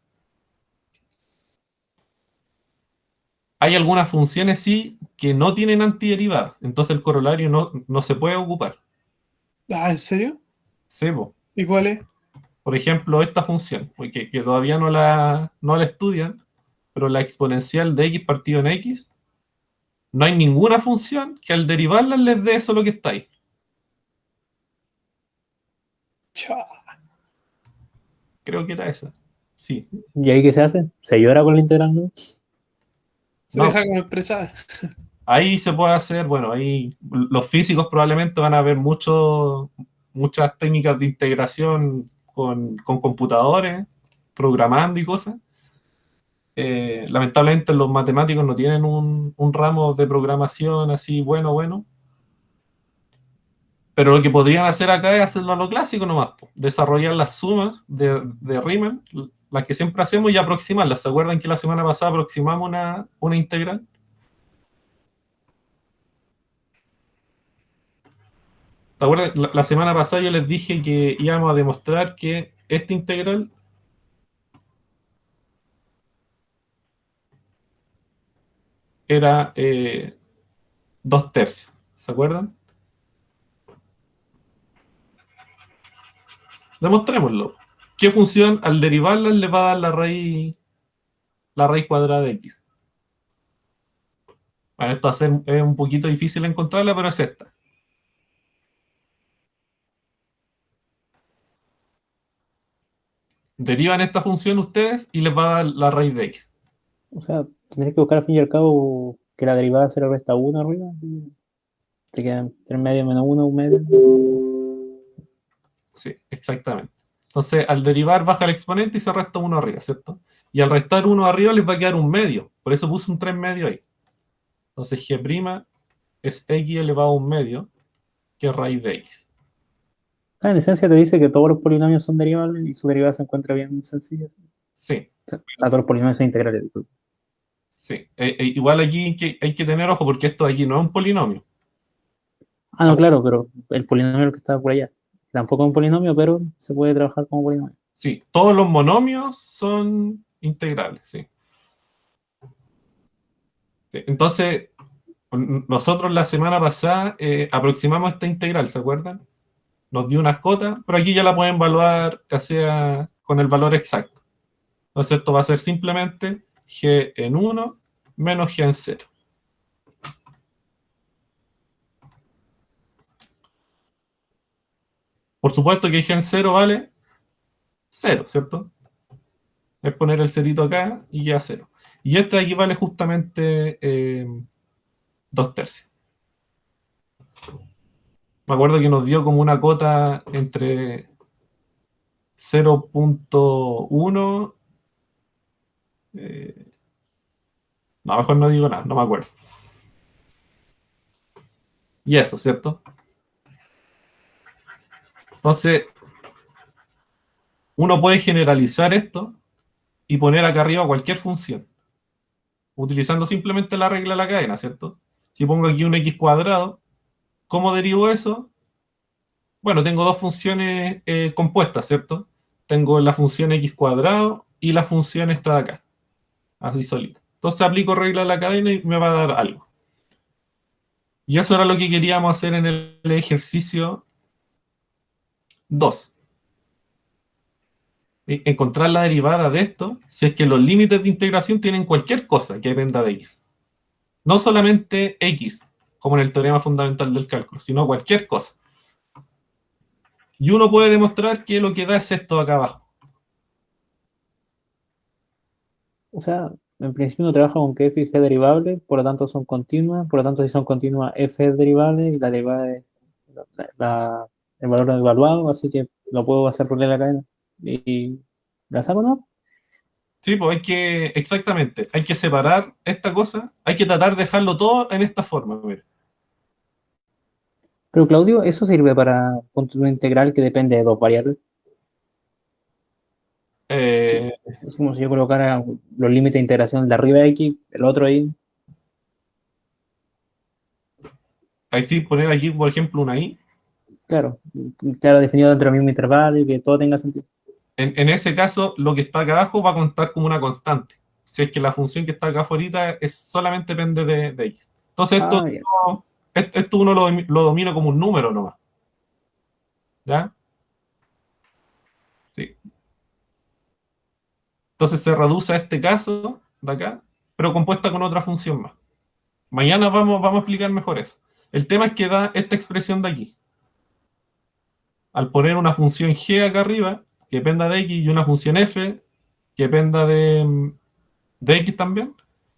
Hay algunas funciones, sí, que no tienen antiderivada, entonces el corolario no se puede ocupar. Ah, ¿en serio? Sí, po. ¿Y cuál es? Por ejemplo, esta función, que todavía no la estudian, pero la exponencial de x partido en x, no hay ninguna función que al derivarla les dé eso lo que está ahí. Chá. Creo que era esa. Sí. ¿Y ahí qué se hace? ¿Se llora con la integral, no? Se No, deja como expresada. ahí se puede hacer, bueno, ahí los físicos probablemente van a ver muchas técnicas de integración con computadores, programando y cosas. Lamentablemente los matemáticos no tienen un ramo de programación así bueno. Pero lo que podrían hacer acá es hacerlo a lo clásico nomás, po. Desarrollar las sumas de Riemann, las que siempre hacemos, y aproximarlas. ¿Se acuerdan que la semana pasada aproximamos una integral? ¿Se acuerdan? La semana pasada yo les dije que íbamos a demostrar que esta integral era 2/3. ¿Se acuerdan? Demostrémoslo. ¿Qué función al derivarla le va a dar la raíz cuadrada de x? Bueno, esto es un poquito difícil encontrarla, pero es esta. Derivan esta función ustedes y les va a dar la raíz de x. O sea, tendrías que buscar al fin y al cabo que la derivada se le resta 1 arriba. Y te quedan 3 medios menos 1, 1 medio. Sí, exactamente. Entonces, al derivar baja el exponente y se resta 1 arriba, ¿cierto? Y al restar 1 arriba les va a quedar un medio. Por eso puse un 3 medio ahí. Entonces, g' es x elevado a un medio, que es raíz de x. En esencia te dice que todos los polinomios son derivables y su derivada se encuentra bien sencilla. Sí, O sea, todos los polinomios son integrales. Disculpa. sí. Igual aquí hay que tener ojo porque esto de aquí no es un polinomio. Ah, no, claro, pero el polinomio que está por allá. Tampoco es un polinomio, pero se puede trabajar como polinomio. Sí, todos los monomios son integrales, sí. Sí, entonces, nosotros la semana pasada aproximamos esta integral, ¿se acuerdan? Nos dio unas cotas, pero aquí ya la pueden evaluar ya sea con el valor exacto. Entonces esto va a ser simplemente g en 1 menos g en 0. Por supuesto que g en 0 vale 0, ¿cierto? Es poner el cerito acá y ya 0. Y este de aquí vale justamente 2 tercios. Me acuerdo que nos dio como una cota entre 0.1. No, mejor no digo nada, no me acuerdo. Y eso, ¿cierto? Entonces, uno puede generalizar esto y poner acá arriba cualquier función, utilizando simplemente la regla de la cadena, ¿cierto? Si pongo aquí un x cuadrado, ¿cómo derivo eso? Bueno, tengo dos funciones compuestas, ¿cierto? Tengo la función x cuadrado y la función esta de acá, así solita. Entonces aplico regla de la cadena y me va a dar algo. Y eso era lo que queríamos hacer en el ejercicio 2. Encontrar la derivada de esto si es que los límites de integración tienen cualquier cosa que dependa de x. No solamente x, como en el teorema fundamental del cálculo, sino cualquier cosa. Y uno puede demostrar que lo que da es esto de acá abajo. O sea, en principio uno trabaja con que f y g derivables, por lo tanto son continuas, por lo tanto si son continuas f es derivable y la derivada es el valor evaluado, así que lo puedo hacer por la cadena. Y la saco, ¿no? Sí, pues exactamente, hay que separar esta cosa, hay que tratar de dejarlo todo en esta forma. Mira. Pero Claudio, eso sirve para construir una integral que depende de dos variables. Sí. Eh, Es como si yo colocara los límites de integración de arriba de x, el otro ahí. Ahí sí, poner aquí, por ejemplo, una i. Claro, claro, definido dentro del mismo intervalo y que todo tenga sentido. En ese caso, lo que está acá abajo va a contar como una constante. Si es que la función que está acá afuera solamente depende de x. Entonces, Ah, ya. esto uno lo domina como un número nomás. ¿Ya? Sí. Entonces se reduce a este caso de acá, pero compuesta con otra función más. Mañana vamos a explicar mejor eso. El tema es que da esta expresión de aquí. Al poner una función g acá arriba, que dependa de x, y una función f, que dependa de x también,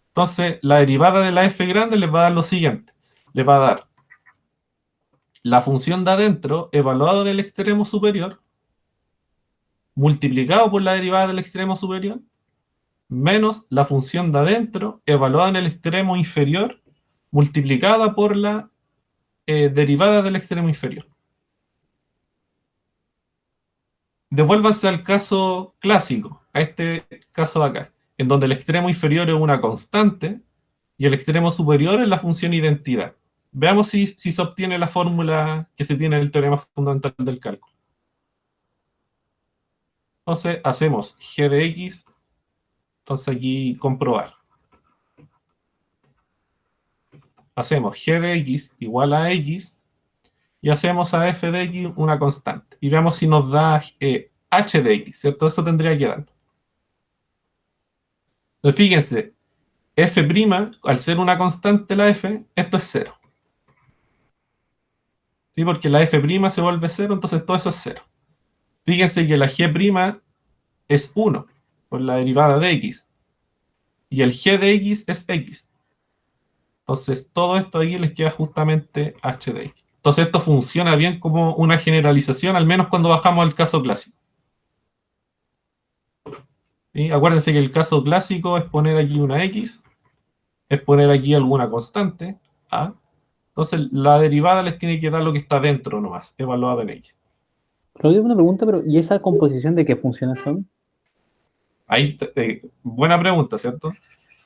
entonces la derivada de la f grande les va a dar lo siguiente. Les va a dar la función de adentro evaluado en el extremo superior, multiplicado por la derivada del extremo superior, menos la función de adentro evaluada en el extremo inferior, multiplicada por la derivada del extremo inferior. Devuélvanse al caso clásico, a este caso de acá, en donde el extremo inferior es una constante y el extremo superior es la función identidad. Veamos si se obtiene la fórmula que se tiene en el teorema fundamental del cálculo. Entonces hacemos g de x, entonces aquí comprobar. Hacemos g de x igual a x y hacemos a f de x una constante. Y veamos si nos da h de x, ¿cierto? Eso tendría que dar. Entonces fíjense, f', al ser una constante la f, esto es 0. ¿Sí? Porque la f' se vuelve 0, entonces todo eso es 0. Fíjense que la g' es 1 por la derivada de x. Y el g de x es x. Entonces todo esto aquí les queda justamente h de x. Entonces esto funciona bien como una generalización, al menos cuando bajamos al caso clásico. ¿Sí? Acuérdense que el caso clásico es poner aquí una x, es poner aquí alguna constante, a. Entonces la derivada les tiene que dar lo que está dentro nomás, evaluado en x. Claudio, una pregunta, pero ¿y esa composición de qué funciones son? Ahí, buena pregunta, ¿cierto?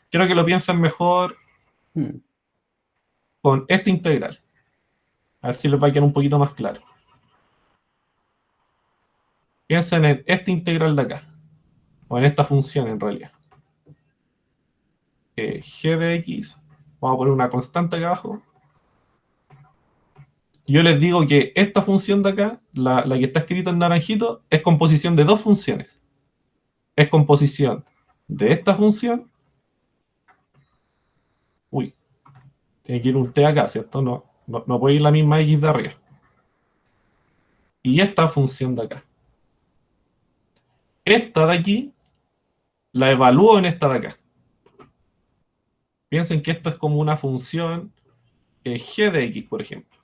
Quiero que lo piensen mejor Hmm, con este integral. A ver si les va a quedar un poquito más claro. Piensen en este integral de acá, o en esta función en realidad. G de X, vamos a poner una constante acá abajo. Yo les digo que esta función de acá, la que está escrita en naranjito, es composición de dos funciones. Es composición de esta función. Uy, tiene que ir un T acá, ¿cierto? No puede ir la misma X de arriba. Y esta función de acá. Esta de aquí la evalúo en esta de acá. Piensen que esto es como una función g de x, por ejemplo.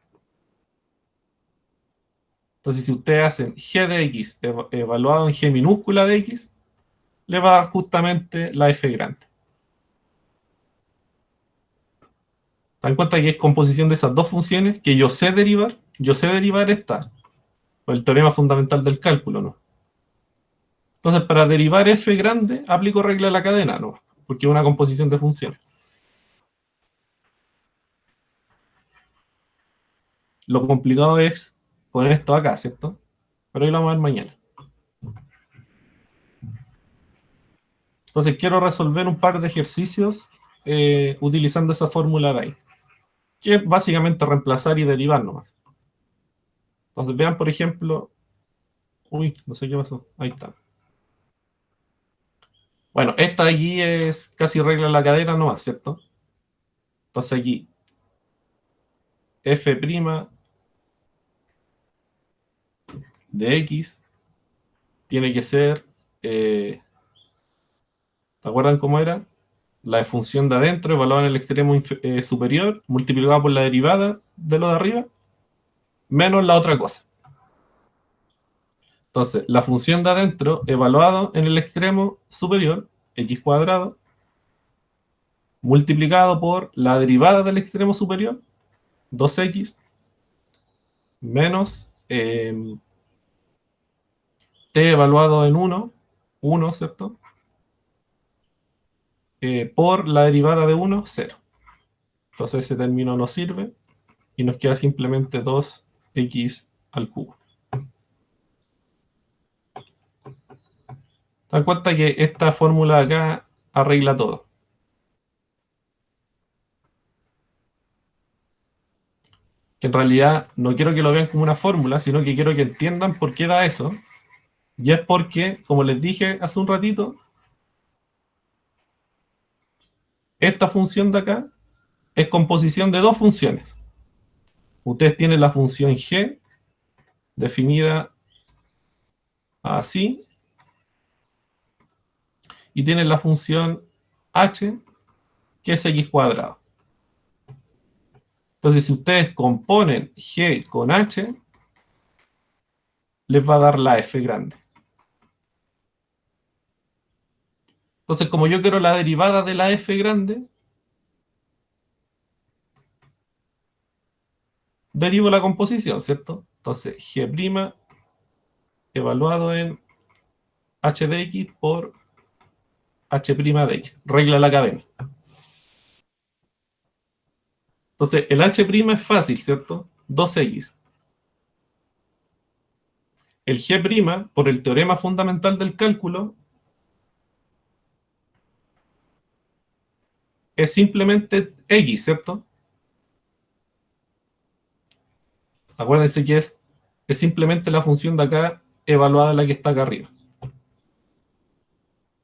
Entonces, si ustedes hacen g de x evaluado en g minúscula de x, le va a dar justamente la f grande. ¿Dan cuenta que es composición de esas dos funciones que yo sé derivar? Yo sé derivar esta, por el teorema fundamental del cálculo, ¿no? Entonces, para derivar f grande, aplico regla de la cadena, ¿no? Porque es una composición de funciones. Lo complicado es poner esto acá, ¿cierto? Pero ahí lo vamos a ver mañana. Entonces, quiero resolver un par de ejercicios utilizando esa fórmula de ahí, que es básicamente reemplazar y derivar nomás. Entonces, vean, por ejemplo, uy, no sé qué pasó, ahí está. Bueno, esta de aquí es casi regla de la cadena nomás, ¿cierto? Entonces aquí, f' de x tiene que ser, ¿se acuerdan cómo era? La función de adentro evaluada en el extremo superior, multiplicada por la derivada de lo de arriba, menos la otra cosa. Entonces, la función de adentro evaluado en el extremo superior, x cuadrado, multiplicado por la derivada del extremo superior, 2x, menos t evaluado en 1, ¿cierto? Por la derivada de 1, 0. Entonces ese término no sirve y nos queda simplemente 2x al cubo. ¿Te das cuenta que esta fórmula de acá arregla todo? Que en realidad no quiero que lo vean como una fórmula, sino que quiero que entiendan por qué da eso. Y es porque, como les dije hace un ratito, esta función de acá es composición de dos funciones. Ustedes tienen la función g definida así y tienen la función h que es x cuadrado. Entonces, si ustedes componen g con h, les va a dar la f grande. Entonces, como yo quiero la derivada de la f grande, derivo la composición, ¿cierto? Entonces, g' evaluado en h de x por h' de x. Regla la cadena. Entonces, el h' es fácil, ¿cierto? 2x. El g', por el teorema fundamental del cálculo, es simplemente x, ¿cierto? Acuérdense que es simplemente la función de acá evaluada la que está acá arriba.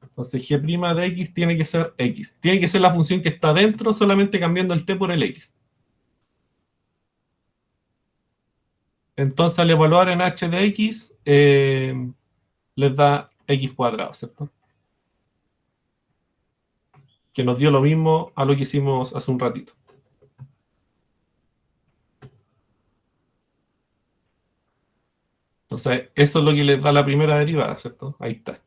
Entonces g' de x tiene que ser x. Tiene que ser la función que está dentro, solamente cambiando el t por el x. Entonces al evaluar en h de x, les da x cuadrado, ¿cierto? Que nos dio lo mismo a lo que hicimos hace un ratito. Entonces, eso es lo que les da la primera derivada, ¿cierto? Ahí está.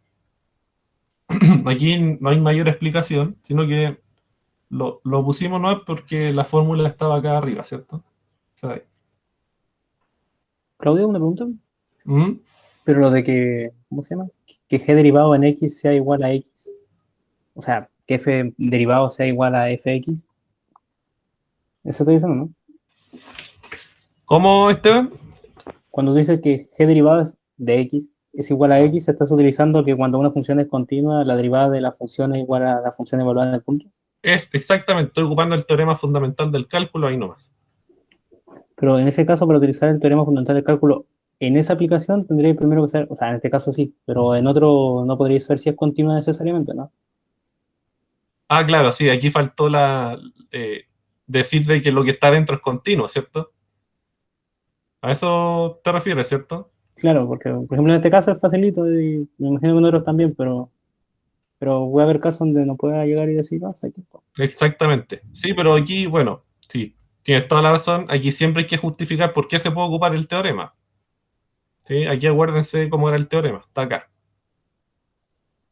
Aquí no hay mayor explicación, sino que lo pusimos no es porque la fórmula estaba acá arriba, ¿cierto? O sea, Claudio, una pregunta. ¿Mm? Pero lo de que, ¿cómo se llama? Que G derivado en X sea igual a X. O sea, que F derivado sea igual a Fx. Eso estoy diciendo, ¿no? ¿Cómo, Esteban? Cuando tú dices que G derivado de X es igual a X, estás utilizando que cuando una función es continua, la derivada de la función es igual a la función evaluada en el punto. Es exactamente, estoy ocupando el teorema fundamental del cálculo ahí nomás. Pero en ese caso, para utilizar el teorema fundamental del cálculo en esa aplicación, tendría primero que ser, o sea, en este caso sí, pero en otro no podría saber si es continua necesariamente, ¿no? Ah, claro, sí, aquí faltó decir de que lo que está dentro es continuo, ¿cierto? A eso te refieres, ¿cierto? Claro, porque, por ejemplo, en este caso es facilito y me imagino que en otros también, pero voy a haber casos donde no pueda llegar y decir, ah, aquí está. Exactamente. Sí, pero aquí, bueno, sí, tienes toda la razón. Aquí siempre hay que justificar por qué se puede ocupar el teorema. ¿Sí? Aquí acuérdense cómo era el teorema. Está acá.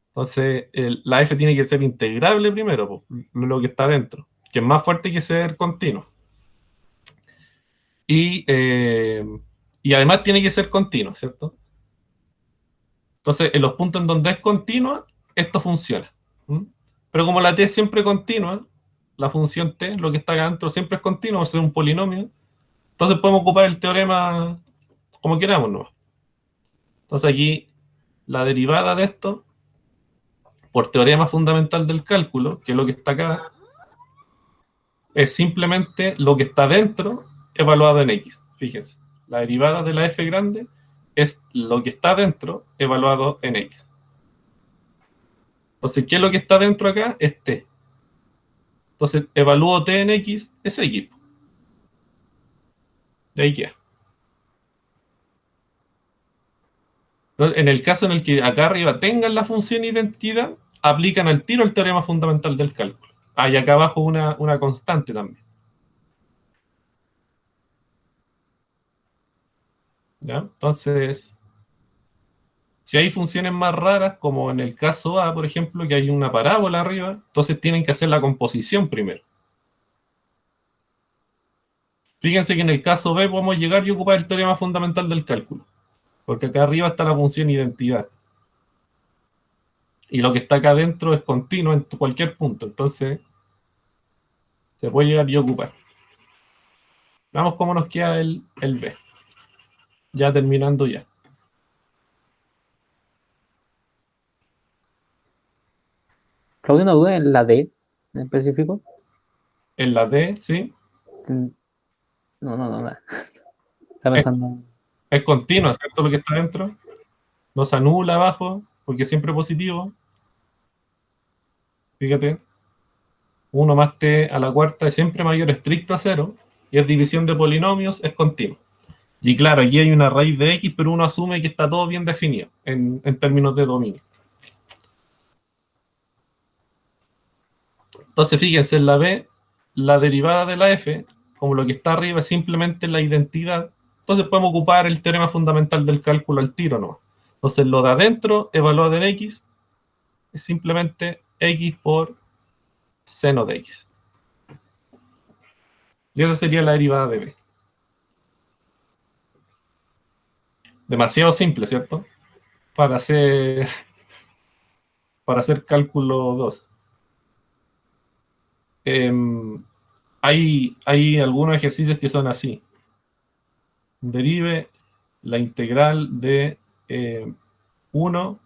Entonces, la f tiene que ser integrable primero, po, lo que está dentro, que es más fuerte que ser continuo. Y, eh, y además tiene que ser continuo, ¿cierto? Entonces, en los puntos en donde es continua, esto funciona. ¿Mm? Pero como la t es siempre continua, la función t, lo que está acá adentro, siempre es continuo, va a ser un polinomio. Entonces podemos ocupar el teorema como queramos, ¿no? Entonces aquí la derivada de esto, por teorema fundamental del cálculo, que es lo que está acá, es simplemente lo que está dentro evaluado en x. Fíjense, la derivada de la f grande es lo que está dentro evaluado en x. Entonces, ¿qué es lo que está dentro acá? Es t. Entonces, evalúo t en x, es x. De ahí queda. Entonces, en el caso en el que acá arriba tengan la función identidad, aplican al tiro el teorema fundamental del cálculo. Ah, y acá abajo una constante también. ¿Ya? Entonces, si hay funciones más raras, como en el caso A, por ejemplo, que hay una parábola arriba, entonces tienen que hacer la composición primero. Fíjense que en el caso B podemos llegar y ocupar el teorema fundamental del cálculo, porque acá arriba está la función identidad. Y lo que está acá adentro es continuo en cualquier punto, entonces se puede llegar y ocupar. Veamos cómo nos queda el B, ya terminando ya. Claudio, una duda en la D, en específico. En la D, ¿sí? Mm, No, no, no, no. Estaba Es, pensando. es continua, ¿cierto? Lo que está adentro. No se anula abajo, porque es siempre positivo. Fíjate. 1 más t a la cuarta es siempre mayor estricto a cero. Y es división de polinomios, es continuo. Y claro, aquí hay una raíz de x, pero uno asume que está todo bien definido en términos de dominio. Entonces, fíjense, en la B, la derivada de la f, como lo que está arriba es simplemente la identidad, entonces podemos ocupar el teorema fundamental del cálculo al tiro, ¿no? Entonces, lo de adentro, evaluado en x, es simplemente x por seno de x. Y esa sería la derivada de b. Demasiado simple, ¿cierto? Para hacer, para hacer cálculo 2. Hay algunos ejercicios que son así. Derive la integral de 1.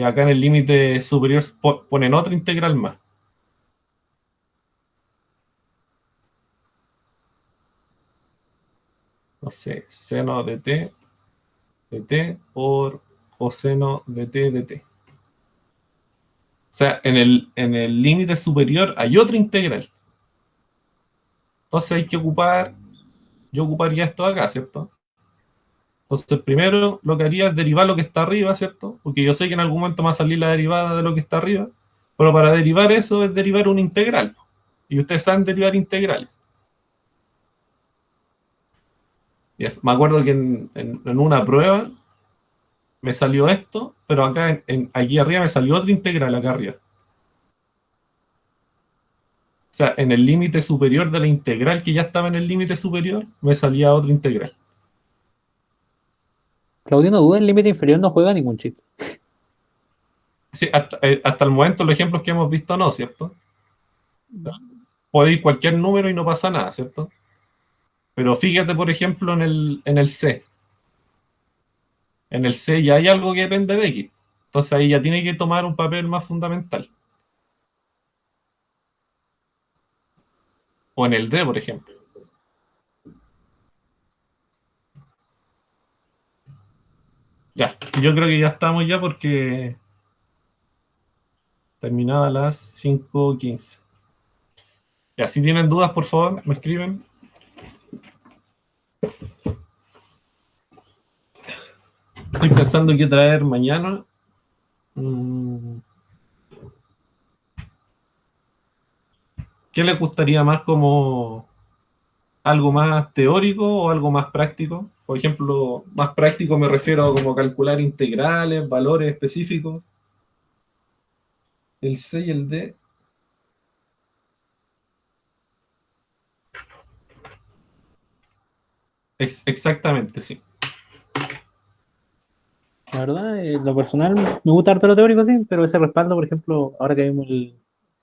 Acá en el límite superior ponen otra integral más. No sé, seno de t por coseno de t de t. O sea, en el límite superior hay otra integral. Entonces hay que ocupar, yo ocuparía esto de acá, ¿cierto? Entonces primero lo que haría es derivar lo que está arriba, ¿cierto? Porque yo sé que en algún momento me va a salir la derivada de lo que está arriba, pero para derivar eso es derivar una integral. Y ustedes saben derivar integrales. Yes. Me acuerdo que en una prueba me salió esto, pero acá aquí arriba me salió otra integral acá arriba. O sea, en el límite superior de la integral que ya estaba en el límite superior, me salía otra integral. Claudio, no duda, el límite inferior no juega ningún chiste. Sí, hasta el momento los ejemplos que hemos visto no, ¿cierto? Puede ir cualquier número y no pasa nada, ¿cierto? Pero fíjate, por ejemplo, en el C. En el C ya hay algo que depende de X. Entonces ahí ya tiene que tomar un papel más fundamental. O en el D, por ejemplo. Ya, yo creo que ya estamos ya porque terminaba a las 5:15. Ya, si tienen dudas, por favor, me escriben. Estoy pensando qué traer mañana. ¿Qué les gustaría más, como algo más teórico o algo más práctico? Por ejemplo, más práctico me refiero a como calcular integrales, valores específicos. El C y el D. Exactamente, sí. La verdad, lo personal, me gusta harto lo teórico, sí, pero ese respaldo, por ejemplo, ahora que vimos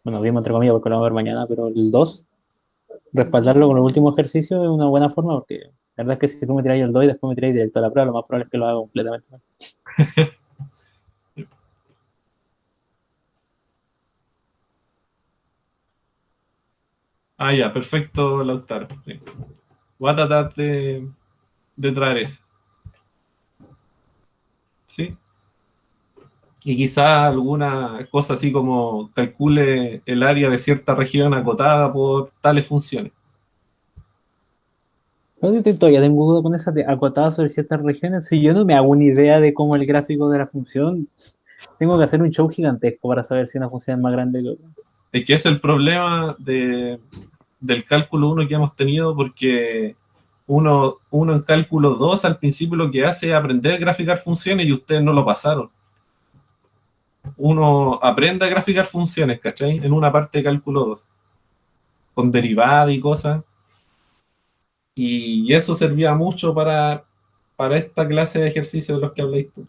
bueno, vimos entre comillas porque lo vamos a ver mañana, pero el 2 respaldarlo con el último ejercicio es una buena forma, porque la verdad es que si tú me tiras el 2 y después me tiras directo a la prueba, lo más probable es que lo haga completamente mal. Ah, ya, perfecto, Lautaro. Sí. Voy a tratar de traer eso. ¿Sí? Y quizá alguna cosa así como calcule el área de cierta región acotada por tales funciones. Todavía tengo duda con esas de acotadas sobre ciertas regiones. Si yo no me hago una idea de cómo el gráfico de la función, tengo que hacer un show gigantesco para saber si una función es más grande que otra. Es que es el problema del cálculo 1 que hemos tenido, porque uno en cálculo 2 al principio lo que hace es aprender a graficar funciones y ustedes no lo pasaron. Uno aprende a graficar funciones, ¿cachai? En una parte de cálculo 2 con derivada y cosas. Y eso servía mucho para esta clase de ejercicios de los que habláis tú.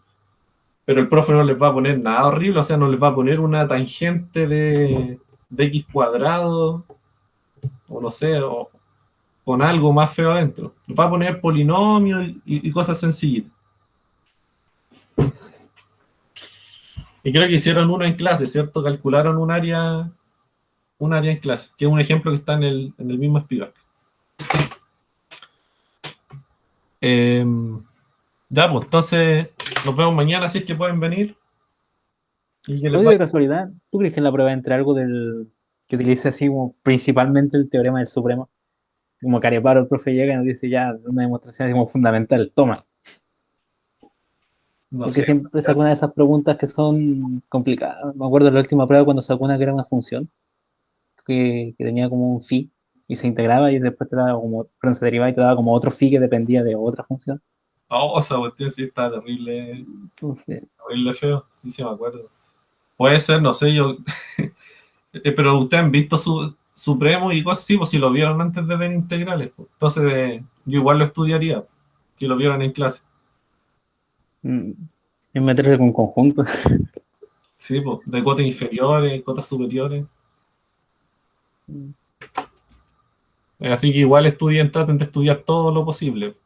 Pero el profe no les va a poner nada horrible, o sea, no les va a poner una tangente de x cuadrado, o no sé, o con algo más feo adentro. Les va a poner polinomios y cosas sencillitas. Y creo que hicieron uno en clase, ¿cierto? Calcularon un área en clase, que es un ejemplo que está en el mismo Spivak. Ya, pues entonces nos vemos mañana, si es que pueden venir. Y que les Oye, vaya. de casualidad, ¿tú crees que en la prueba entre algo que utilice así como principalmente el teorema del supremo? Como Careparo, el profe llega y nos dice ya una demostración así como fundamental, toma. No Porque sé. siempre saca una de esas preguntas que son complicadas. Me acuerdo de la última prueba cuando sacó una que era una función que tenía como un phi y se integraba y después te daba como, perdón, se derivaba y te daba como otro phi que dependía de otra función. Oh, esa cuestión sí está terrible, Entonces, terrible feo. Sí, sí, me acuerdo. Puede ser, no sé, yo. Pero ustedes han visto Supremo y cosas así, pues si lo vieron antes de ver integrales, pues. Entonces, yo igual lo estudiaría si lo vieron en clase. mm, es meterse con conjuntos. Sí, pues, de cotas inferiores, cotas superiores. Así que igual traten de estudiar todo lo posible.